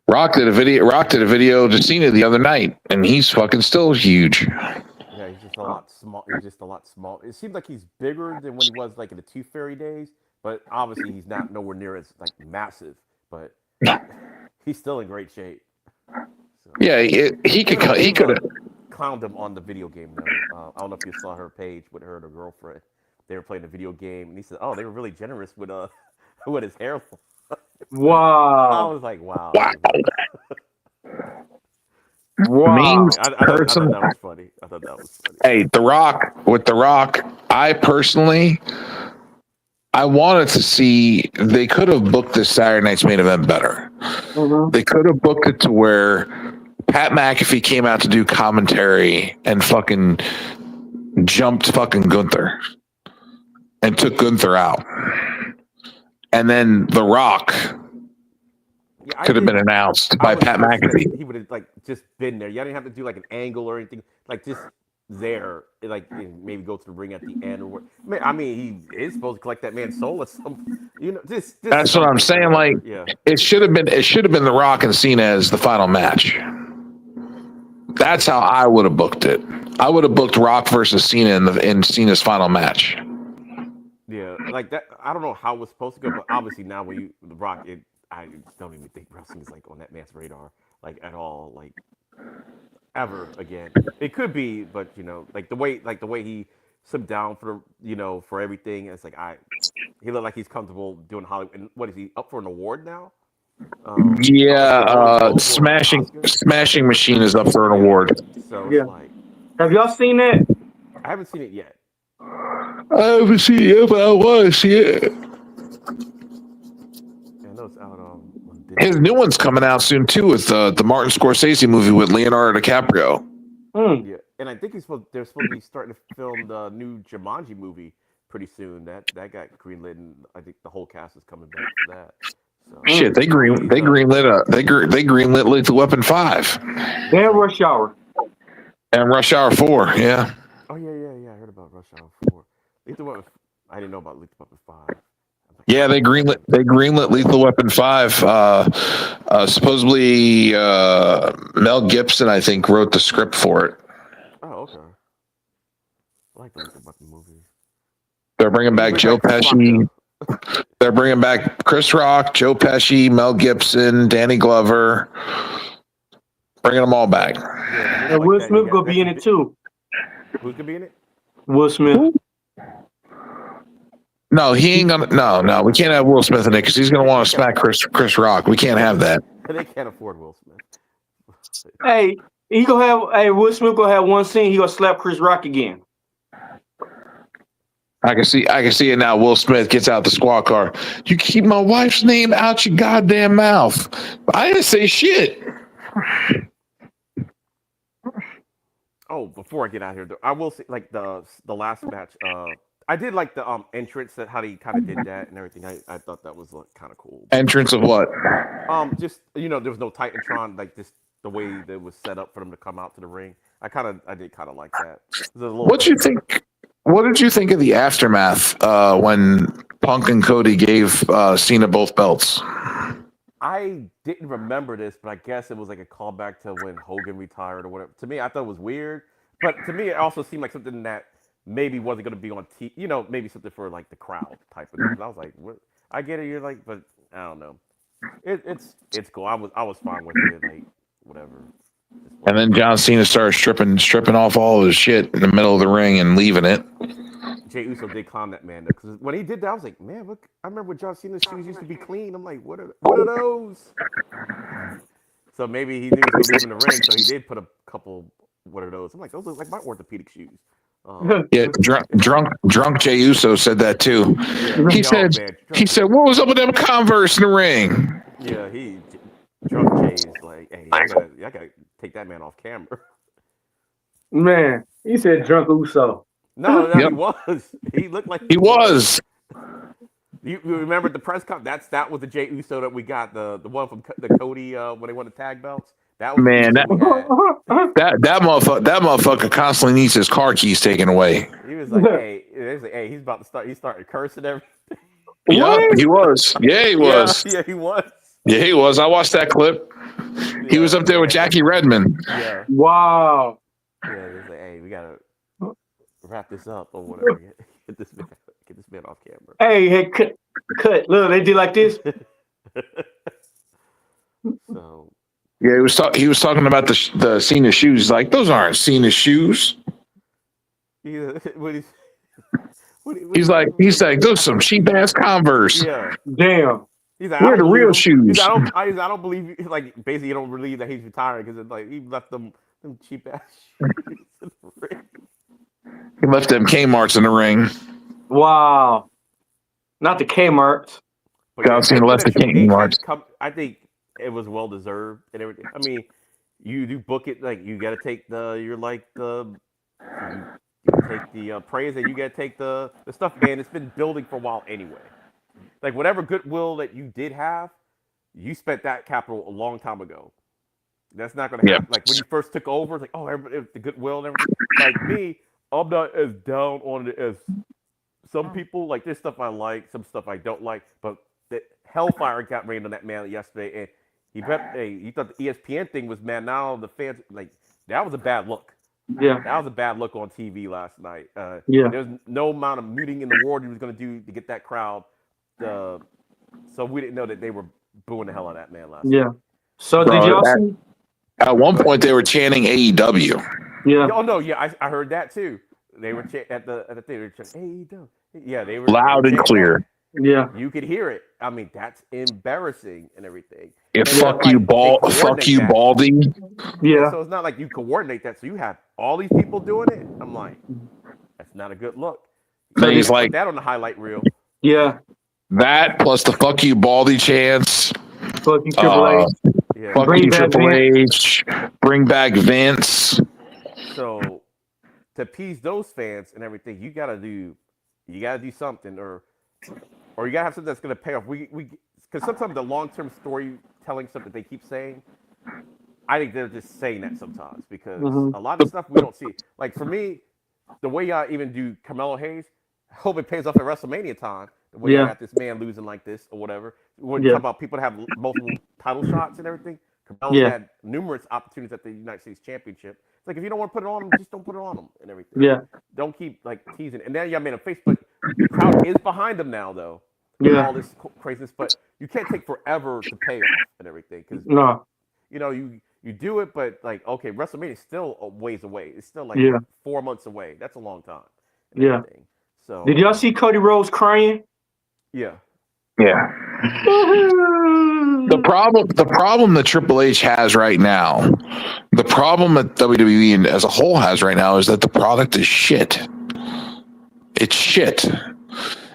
Rock did a video to Cena the other night, and he's fucking still huge. Yeah, he's just a lot small. He's just a lot small. It seems like he's bigger than when he was like in the Tooth Fairy days, but obviously he's not nowhere near as like massive. But he's still in great shape. So, Yeah, he could have. clowned him on the video game though. I don't know if you saw her page with her and her girlfriend. They were playing a video game, and he said, "Oh, they were really generous with with his hair." Wow. I was like, "Wow." Wow. Wow. Mean I thought person. that was funny. I thought that was funny. Hey, The Rock, I personally, I wanted to see, they could have booked this Saturday night's main event better. Mhm. They could have booked it to where Pat McAfee came out to do commentary and fucking jumped fucking Gunther and took Gunther out. And then The Rock Yeah, I could have think been announced I by was Pat Will Smith. McAfee. He would have like just been there. You didn't have to do like an angle or anything. Like just there, like and maybe go to the ring at the end or what. I mean, he is supposed to collect that man's soul or some, just That's what I'm something or saying. Like whatever. Yeah, it should have been The Rock and Cena as the final match. That's how I would have booked it. I would have booked Rock versus Cena in Cena's final match. yeah, like that. I don't know how it was supposed to go, but obviously now when you the Rock, I don't even think wrestling is like on that man's radar like at all. Like ever again. It could be, but like the way he slipped down for for everything. It's like he looked like he's comfortable doing Hollywood. And what is he up for an award now? Like Yeah, the Golden Globe or Oscar? Smashing Machine is up for an Yeah. award. So it's Yeah. like Have y'all seen that? I haven't seen it yet. I haven't seen it, but I want to see it. I know it's out on His Disney. new one's coming out soon too, with the Martin Scorsese movie with Leonardo DiCaprio. Hmm. Yeah, and I think they're supposed to be starting to film the new Jumanji movie pretty soon. That got greenlit, and I think the whole cast is coming back for that. So Shit, they greenlit Lethal Weapon 5 And Rush Hour. and Rush Hour 4. Yeah, Oh yeah. I heard about Rush Hour 4. Lethal Weapon. I didn't know about Lethal Weapon 5. I'm like, yeah, they greenlit Lethal Weapon 5. Supposedly Mel Gibson, I think, wrote the script for it. Oh, okay. I like the Lethal Weapon movies. They're bringing back Joe Pesci. They're bringing back Chris Rock, Joe Pesci, Mel Gibson, Danny Glover. Bringing them all back. Yeah, And Will Smith gonna be in it too. Who's gonna be in it? Will Smith. No, he ain't gonna. No, we can't have Will Smith in it because he's gonna want to smack Chris Rock. We can't have that. They can't afford Will Smith. Hey, Will Smith gonna have one scene. He gonna slap Chris Rock again. I can see it now. Will Smith gets out the squad car. You keep my wife's name out your goddamn mouth. I didn't say shit. Oh, before I get out here, though, I will say like the last match. I did like the entrance that how he kind of did that and everything. I thought that was like, kind of cool. Entrance of what? Just there was no Titantron, like just the way that it was set up for them to come out to the ring. I did kind of like that. What did you think of the aftermath when Punk and Cody gave Cena both belts? I didn't remember this, but I guess it was like a callback to when Hogan retired or whatever. To me, I thought it was weird, but to me, it also seemed like something that maybe wasn't going to be on TV. Maybe something for like the crowd type of thing. And I was like, what? I get it. You're like, but I don't know. It's cool. I was fine with it. Like whatever. And then John Cena started stripping off all of his shit in the middle of the ring and leaving it. Jay Uso did clown that man though, because when he did that, I was like, man, look, I remember when John Cena's shoes used to be clean. I'm like, what are those? So maybe he knew he was leaving the ring, so he did put a couple. What are those? I'm like, those look like my orthopedic shoes. Yeah, drunk Jay Uso said that too. Yeah, he said, "What was up with them Converse in the ring?" Yeah, drunk Jay is like, hey, I gotta take that man off camera. Man, he said drunk Uso. No, Yep. he was. He looked like He was. You remember the press conference? That was the Jay Uso that we got, the one from the Cody when they won the tag belts. That was Man, the Uso we had. that motherfucker constantly needs his car keys taken away. He was like, hey, he's about to start. He started cursing everything. Yeah, he was. Yeah, he was. Yeah, he was. Yeah, he was. I watched that clip. He was up there with Jackie Redmond. Yeah. Wow. Yeah, he was like, hey, we gotta wrap this up or whatever. Get this man off camera. Hey, cut. Look, they did like this. So. Yeah, he was talking about the Cena shoes. He's like, those aren't Cena shoes. Yeah, He's like, those some cheap ass Converse. Yeah. Damn. He's like, where are the real shoes? I don't believe you. Like, basically, you don't believe that he's retiring because like he left them cheap ass shoes in the ring. He left them Kmart's in the ring. Wow. Not the Kmart's. John Cena left the Kmart's. I think it was well deserved and everything. I mean, you do book it like you got to take you take the praise and you got to take the stuff, man. It's been building for a while anyway. Like whatever goodwill that you did have, you spent that capital a long time ago. That's not going to happen. Like when you first took over, it's like, oh, everybody, the goodwill and everything. Like me, I'm not as down on it as some people. Like there's stuff I like, some stuff I don't like. But the hellfire got rained on that man yesterday, and he thought the ESPN thing was, man. Now the fans, like, that was a bad look. Yeah. That was a bad look on TV last night. Yeah. There's no amount of muting in the world he was going to do to get that crowd. So we didn't know that they were booing the hell out of that man last night. Yeah. So did y'all see? At one point, they were chanting AEW. Yeah. Oh no, yeah, I heard that too. They were at the theater chanting AEW. Yeah, they were Loud and clear. That. Yeah. You could hear it. I mean, that's embarrassing and everything. Yeah, fuck you, Baldy. Yeah. So it's not like you coordinate that. So you have all these people doing it. I'm like, that's not a good look. So he's like put that on the highlight reel. Yeah. That plus the fuck you, Baldy chants. Fuck you, Triple H. Yeah. Fuck you, Triple H. Bring back Vince. So to appease those fans and everything, you gotta do something, or you gotta have something that's gonna pay off. Because sometimes the long-term storytelling stuff that they keep saying, I think they're just saying that sometimes because a lot of stuff we don't see. Like for me, the way y'all even do Carmelo Hayes, I hope it pays off at WrestleMania time. The way you got this man losing like this or whatever. When you talk about people that have multiple title shots and everything, Carmelo's had numerous opportunities at the United States Championship. It's like if you don't want to put it on him, just don't put it on him and everything. Yeah. Don't keep like teasing. And then y'all made a face, but the crowd is behind him now though. Yeah. All this craziness, but you can't take forever to pay off and everything because you know you do it, but like okay, WrestleMania is still a ways away. It's still like 4 months away. That's a long time. Yeah. Everything. So did y'all see Cody Rhodes crying? Yeah. Yeah. The problem that Triple H has right now, the problem that WWE as a whole has right now is that the product is shit. It's shit.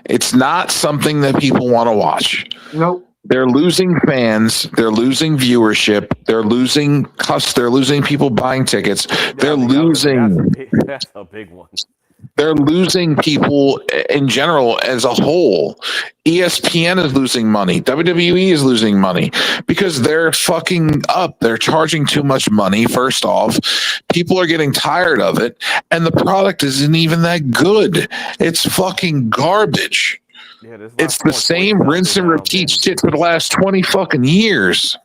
It's not something that people want to watch. Nope. They're losing fans. They're losing viewership. They're losing people buying tickets. They're losing. That's a big one. They're losing people in general as a whole. ESPN is losing money. WWE is losing money because they're fucking up. They're charging too much money, first off. People are getting tired of it, and the product isn't even that good. It's fucking garbage. Yeah, it's the same rinse and repeat shit for the last 20 fucking years.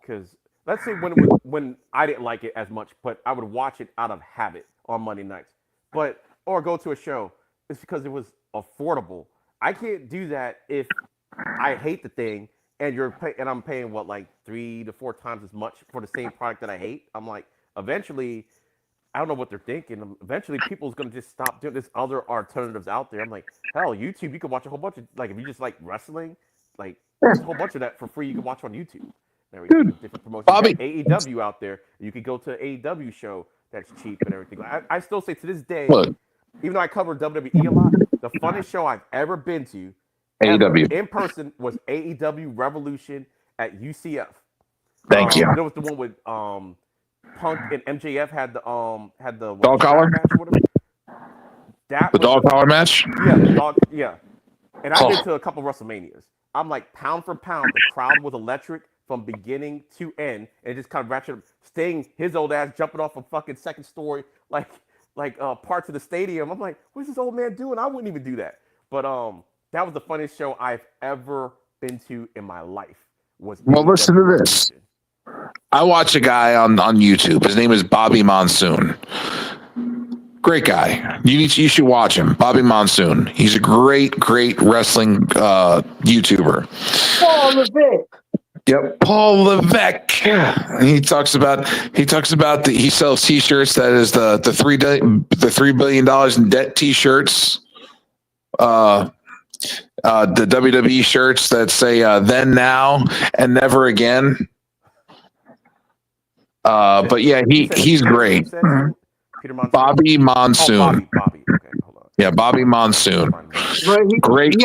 Because let's say when I didn't like it as much, but I would watch it out of habit on Monday nights. Or go to a show. It's because it was affordable. I can't do that if I hate the thing and I'm paying what, like 3 to 4 times as much for the same product that I hate. I'm like, eventually, I don't know what they're thinking. Eventually, people's gonna just stop doing this. Other alternatives out there. I'm like, hell, YouTube. You can watch a whole bunch of if you just like wrestling, like there's a whole bunch of that for free. You can watch on YouTube. Dude, different promotions. Bobby. AEW out there. You could go to an AEW show. That's cheap and everything. I still say to this day, even though I covered WWE a lot, the funnest show I've ever been to AEW in person was AEW Revolution at UCF. Thank you. There was the one with Punk and MJF had the dog collar match or whatever. The dog collar match. Yeah. And I've been to a couple WrestleManias. I'm like pound for pound, the crowd was electric from beginning to end, and just kind of ratchet up, staying his old ass jumping off a fucking second story, like parts of the stadium. I'm like, what's this old man doing? I wouldn't even do that. But that was the funniest show I've ever been to in my life. Listen to this. I watch a guy on YouTube. His name is Bobby Monsoon. Great guy. You should watch him. Bobby Monsoon. He's a great wrestling YouTuber. Paul Levesque. Yep, Paul Levesque. He talks about he sells T-shirts. That is the $3 billion in debt T-shirts. The WWE shirts that say "Then Now and Never Again." But yeah, he's great. Peter Monsoon? Bobby Monsoon. Oh, Bobby. Okay, hold on. Yeah, Bobby Monsoon. Great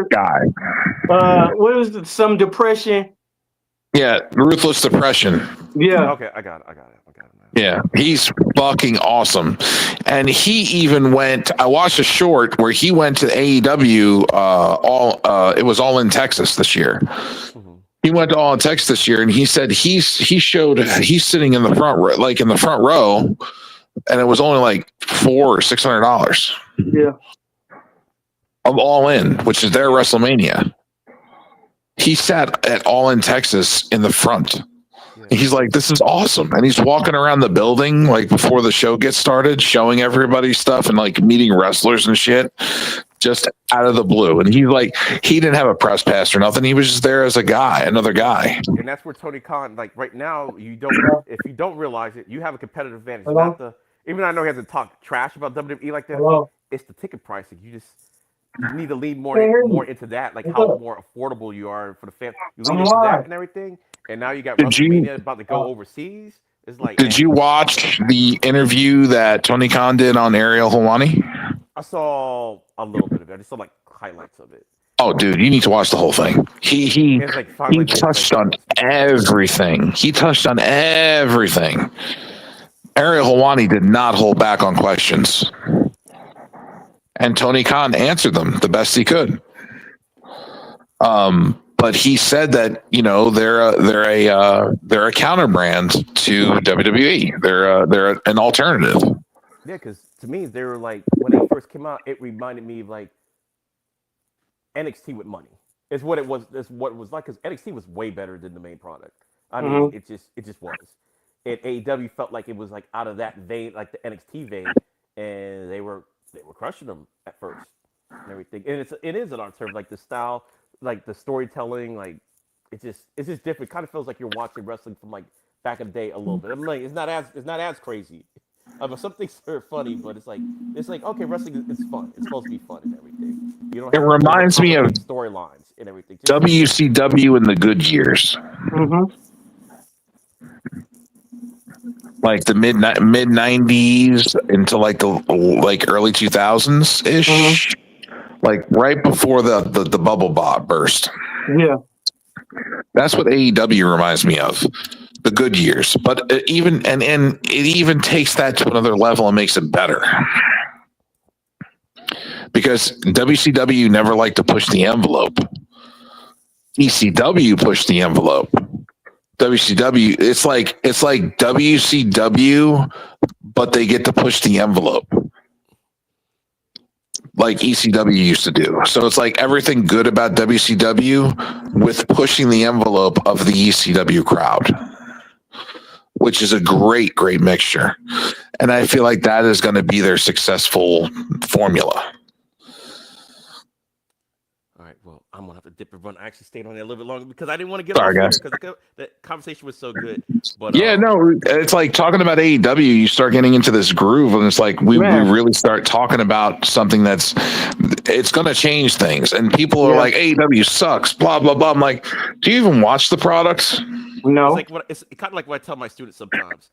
guy. What was it? Some depression. Yeah, Ruthless Depression. Yeah. Okay, I got it. Yeah, he's fucking awesome. And he even went, I watched a short where he went to AEW, it was all in Texas this year. Mm-hmm. He went to All in Texas this year, and he said he's sitting in the front row, and it was only like $400 or $600 Yeah. of All In, which is their WrestleMania. He sat at All In Texas in the front. Yeah. He's like, this is awesome. And he's walking around the building like before the show gets started, showing everybody stuff and like meeting wrestlers and shit just out of the blue. And he's like, he didn't have a press pass or nothing. He was just there as another guy. And that's where Tony Khan, like right now, if you don't realize it, you have a competitive advantage. Hello? Even though I know he hasn't talked trash about WWE like that, Hello? it's the ticket pricing. You need to lean more into that, like how more affordable you are for the fans. You lean into that and everything. And now you got WrestleMania about to go overseas. It's like, Did you watch the interview that Tony Khan did on Ariel Helwani? I saw a little bit of it. I just saw like highlights of it. Oh, dude, you need to watch the whole thing. He touched on everything. He touched on everything. Ariel Helwani did not hold back on questions, and Tony Khan answered them the best he could. But he said that they're a counter brand to WWE. They're an alternative. Yeah, because to me, they were like when they first came out, it reminded me of like NXT with money. It's what it was. It's what it was like because NXT was way better than the main product. I mean, it just was. And AEW felt like it was like out of that vein, like the NXT vein, and they were crushing them at first and everything. And it is an art term, like the style, like the storytelling, like it's just different. It kind of feels like you're watching wrestling from like back in the day a little bit. I'm like, it's not as crazy. Some things are funny, but it's like okay, wrestling is fun. It's supposed to be fun and everything. You don't. It reminds me of storylines and everything. WCW in the good years, like the mid '90s into like the early 2000s ish, like right before the bubble burst. Yeah. That's what AEW reminds me of. The good years, but it even takes that to another level and makes it better because WCW never liked to push the envelope. ECW pushed the envelope. WCW, it's like WCW, but they get to push the envelope like ECW used to do. So it's like everything good about WCW with pushing the envelope of the ECW crowd, which is a great mixture. And I feel like that is going to be their successful formula. All right, well, I'm going to have to dip and run. I actually stayed on there a little bit longer because I didn't want to get off here because the conversation was so good. But yeah, no, it's like talking about AEW, you start getting into this groove and it's like we really start talking about something it's going to change things. And people are like, AEW sucks, blah, blah, blah. I'm like, do you even watch the products? No. It's kind of like what I tell my students sometimes.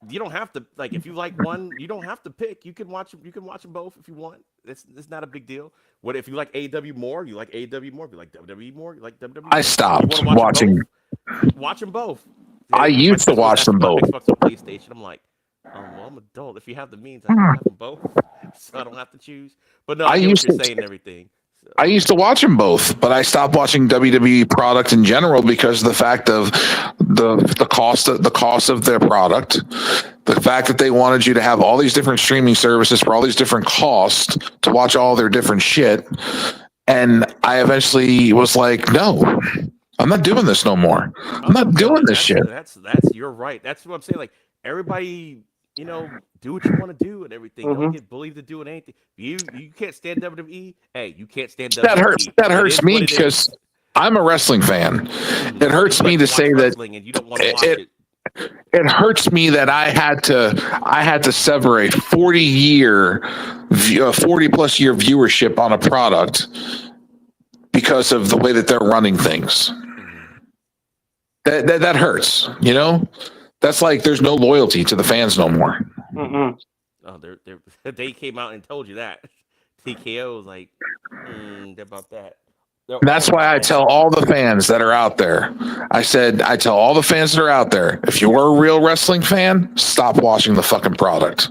You don't have to if you like one, you don't have to pick. You can watch them both if you want. It's not a big deal. What if you like AEW more? You like AEW more. If you like WWE more, you like WWE. I stopped watching. Watch them both. I used to watch them both. Xbox or PlayStation. I'm like, well, I'm an adult. If you have the means, I can have them both, so I don't have to choose. But no, I get what you're saying and everything. I used to watch them both, but I stopped watching WWE product in general because of the fact of the cost of their product, the fact that they wanted you to have all these different streaming services for all these different costs to watch all their different shit, and I eventually was like, no, I'm not doing this no more. I'm not doing this shit. You're right. That's what I'm saying. Like everybody. Do what you want to do and everything. Don't get bullied to doing anything. You can't stand WWE. Hey, you can't stand WWE. That hurts me because I'm a wrestling fan. It hurts me to say that and you don't want to watch it. It hurts me that I had to sever a 40+ year viewership on a product because of the way that they're running things. That hurts, That's like there's no loyalty to the fans no more. Mm-hmm. Oh, they came out and told you that. TKO was like, about that. That's why I tell all the fans that are out there. I tell all the fans that are out there, if you're a real wrestling fan, stop watching the fucking product.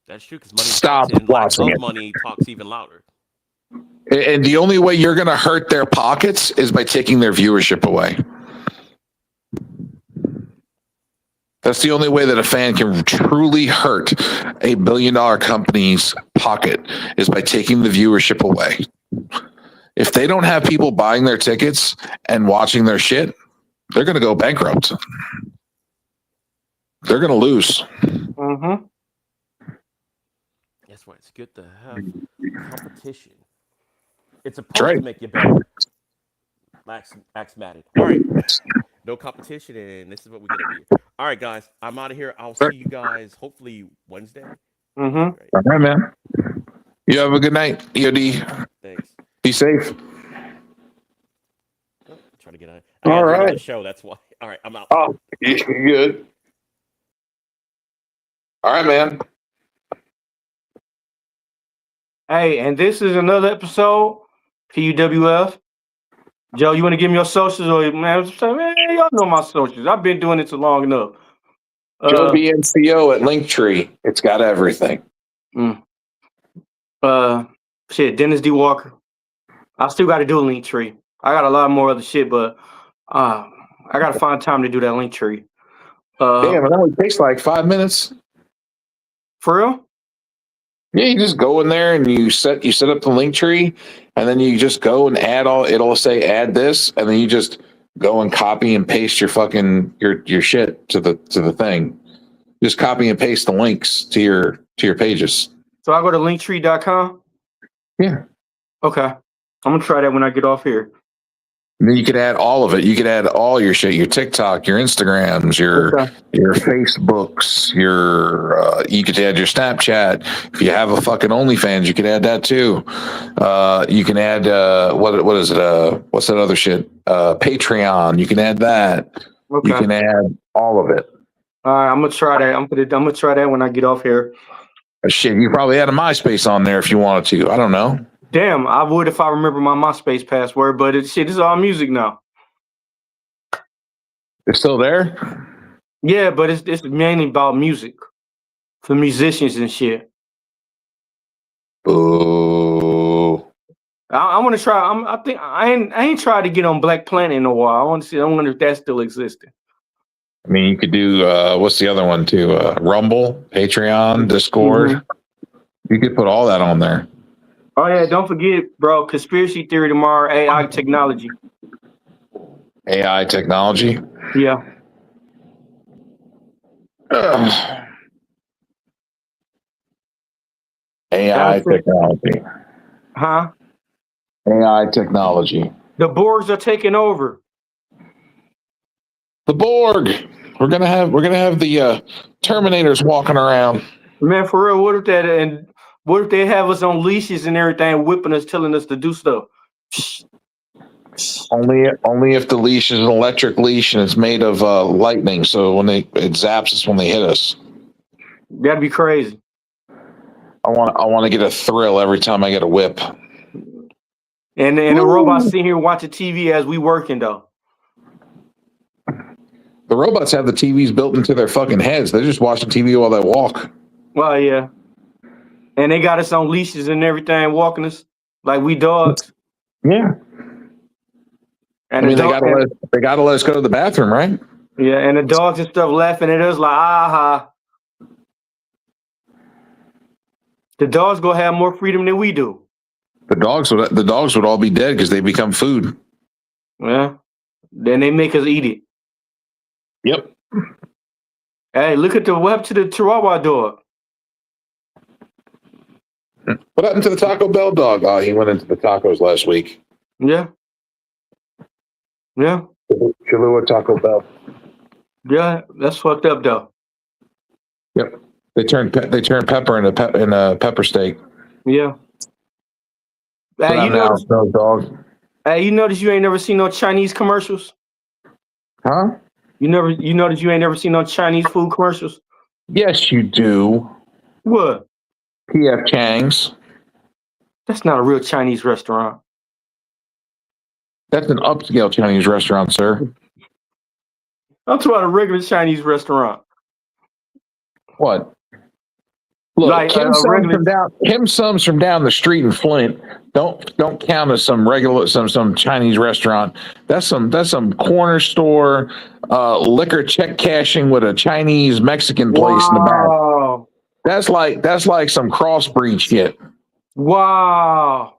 That's true because money stop talks and watching it. Money talks even louder. And the only way you're going to hurt their pockets is by taking their viewership away. That's the only way that a fan can truly hurt a billion-dollar company's pocket is by taking the viewership away. If they don't have people buying their tickets and watching their shit, they're going to go bankrupt. They're going to lose. Mm-hmm. That's why it's good to have competition. It's supposed right. to make you better. Axmatic. All right. No competition, and this is what we get to be. All right, guys. I'm out of here. I'll see you guys hopefully Wednesday. Mm-hmm. Right. All right, man. You have a good night, EOD. Thanks. Be safe. Oh, trying to get on. I All got right. the show. That's why. All right, I'm out. Oh, you good. All right, man. Hey, and this is another episode, P.U.W.F. Joe, you want to give me your socials? Or, man, y'all know my socials. I've been doing it so long enough. Joe BNCO at Linktree. It's got everything. Dennis D. Walker. I still got to do a Linktree. I got a lot more other shit, but I got to find time to do that Linktree. Damn, it only takes like 5 minutes. For real? Yeah, you just go in there and you set up the Linktree, and then you just go and add all. It'll say add this, and then you just go and copy and paste your fucking your shit to the thing. Just copy and paste the links to your pages. So I go to linktree.com? Yeah. Okay. I'm going to try that when I get off here. And then you could add all of it. You could add all your shit, your TikTok, your Instagrams, your Facebooks, you could add your Snapchat. If you have a fucking OnlyFans, you could add that too. You can add what is it? What's that other shit? Patreon. You can add that. Okay. You can add all of it. All right, I'm gonna try that. I'm gonna try that when I get off here. Shit, you probably had a MySpace on there if you wanted to. I don't know. Damn, I would if I remember my MySpace password, but this is all music now. It's still there? Yeah, but it's mainly about music for musicians and shit. Boo. I want to try. I ain't tried to get on Black Planet in a while. I want to see. I wonder if that's still existing. I mean, you could do what's the other one too? Rumble, Patreon, Discord. Mm-hmm. You could put all that on there. Oh yeah, don't forget, bro. Conspiracy theory tomorrow. AI technology. AI technology. Yeah. AI technology. Huh? AI technology. The Borgs are taking over. The Borg. We're gonna have the Terminators walking around. Man, for real, what if they have us on leashes and everything, whipping us, telling us to do stuff? Only if the leash is an electric leash and it's made of lightning. So when it zaps us when they hit us. That'd be crazy. I want to get a thrill every time I get a whip. And the robots sitting here watching TV as we working though. The robots have the TVs built into their fucking heads. They're just watching TV while they walk. Well, yeah. And they got us on leashes and everything, walking us like we dogs. Yeah. And I mean, they gotta let us go to the bathroom, right? Yeah, and the dogs and stuff laughing at us like, aha. The dogs gonna have more freedom than we do. The dogs would all be dead because they become food. Yeah. Then they make us eat it. Yep. Hey, look at what happened to the Chihuahua dog. What happened to the Taco Bell dog? Oh, he went into the tacos last week. Yeah. Yeah. Cholula Taco Bell. Yeah, that's fucked up though. Yep. They turned pepper into pepper steak. Yeah. Hey, you notice you ain't never seen no Chinese commercials? Huh? You notice you ain't never seen no Chinese food commercials? Yes, you do. What? P.F. Chang's. That's not a real Chinese restaurant. That's an upscale Chinese restaurant, sir. I'm talking about a regular Chinese restaurant. What? Look, Like a regular. Kim Sum's from down the street in Flint. Don't count as some regular some Chinese restaurant. That's some corner store liquor check cashing with a Chinese Mexican place in the back. Wow. That's like some crossbreed shit. Wow.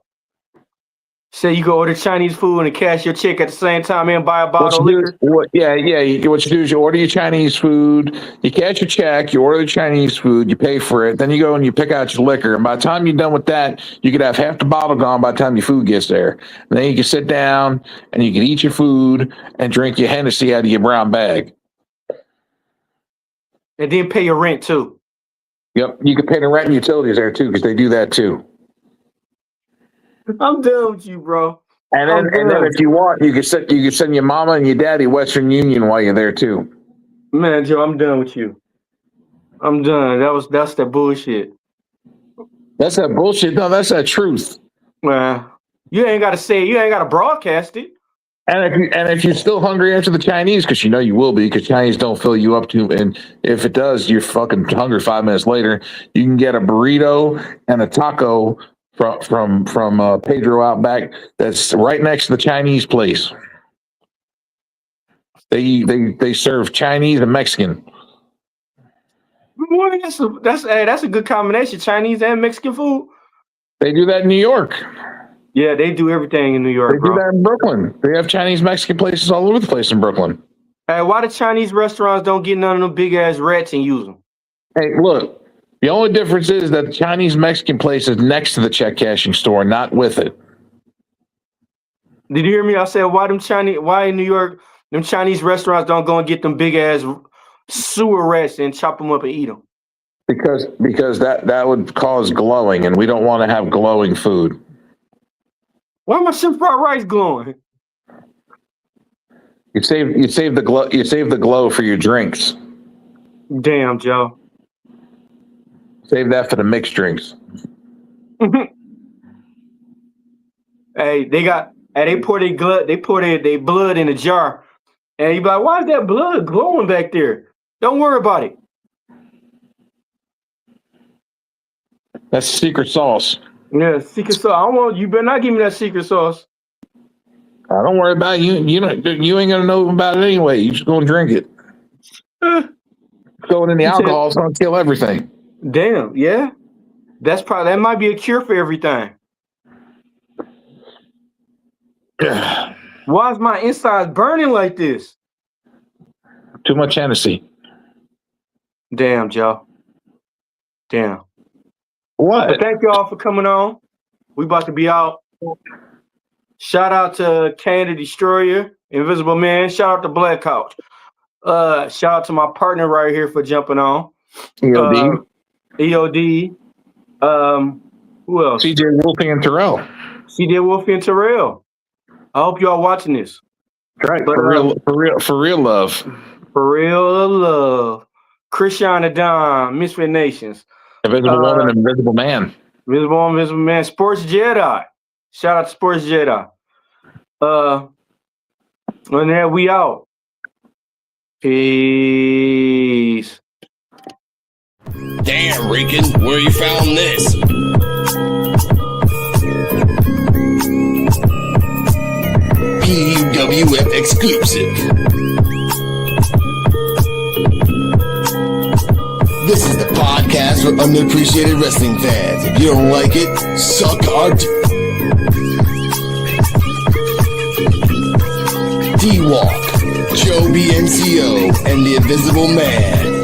Say you go order Chinese food and cash your check at the same time and buy a bottle of liquor. What you do is you order your Chinese food, you cash your check, you order the Chinese food, you pay for it, then you go and you pick out your liquor. And by the time you're done with that, you could have half the bottle gone by the time your food gets there. And then you can sit down and you can eat your food and drink your Hennessy out of your brown bag. And then pay your rent too. Yep, you can pay the rent and utilities there too because they do that too. I'm done with you, bro. And then if you want, you can send your mama and your daddy Western Union while you're there too. Man, Joe, I'm done with you. I'm done. That's that bullshit. That's that bullshit. No, that's that truth. Man, you ain't gotta say it. You ain't gotta broadcast it. And if you're still hungry after the Chinese, because you know you will be, because Chinese don't fill you up too, and if it does, you're fucking hungry 5 minutes later. You can get a burrito and a taco from Pedro out back. That's right next to the Chinese place. They serve Chinese and Mexican. Boy, that's a good combination. Chinese and Mexican food. They do that in New York. Yeah, they do everything in New York. They do that in Brooklyn. They have Chinese Mexican places all over the place in Brooklyn. Hey, why the Chinese restaurants don't get none of them big ass rats and use them? Hey, look. The only difference is that the Chinese Mexican place is next to the check cashing store, not with it. Did you hear me? I said, why in New York, them Chinese restaurants don't go and get them big ass sewer rats and chop them up and eat them? Because that would cause glowing, and we don't want to have glowing food. Why my shrimp fried rice glowing? You save the glow for your drinks. Damn, Joe. Save that for the mixed drinks. Hey, they pour their blood in a jar. And you be like, why is that blood glowing back there? Don't worry about it. That's secret sauce. Yeah, secret sauce. You better not give me that secret sauce. Don't worry about it. You ain't gonna know about it anyway. You just gonna drink it. Going in the alcohol is gonna kill everything. Damn, yeah. That might be a cure for everything. Why is my insides burning like this? Too much Hennessy. Damn, Joe. Damn. What? But thank y'all for coming on. We about to be out. Shout out to Kane the Destroyer, Invisible Man. Shout out to Black Couch. Shout out to my partner right here for jumping on. EOD. EOD. Who else? CJ Wolfie and Terrell. CJ Wolfie and Terrell. I hope y'all watching this. That's right. But, for real love. For real love. Christian Adam, Misfit Nations. Invisible Woman, Invisible Man. Invisible Man. Sports Jedi. Shout out to Sports Jedi. And then we out. Peace. Damn, Rican, where you found this? P.U.W.F exclusive. This is the podcast for unappreciated wrestling fans. If you don't like it, suck our D-Walk, Joe BNCO, and the Invisible Man.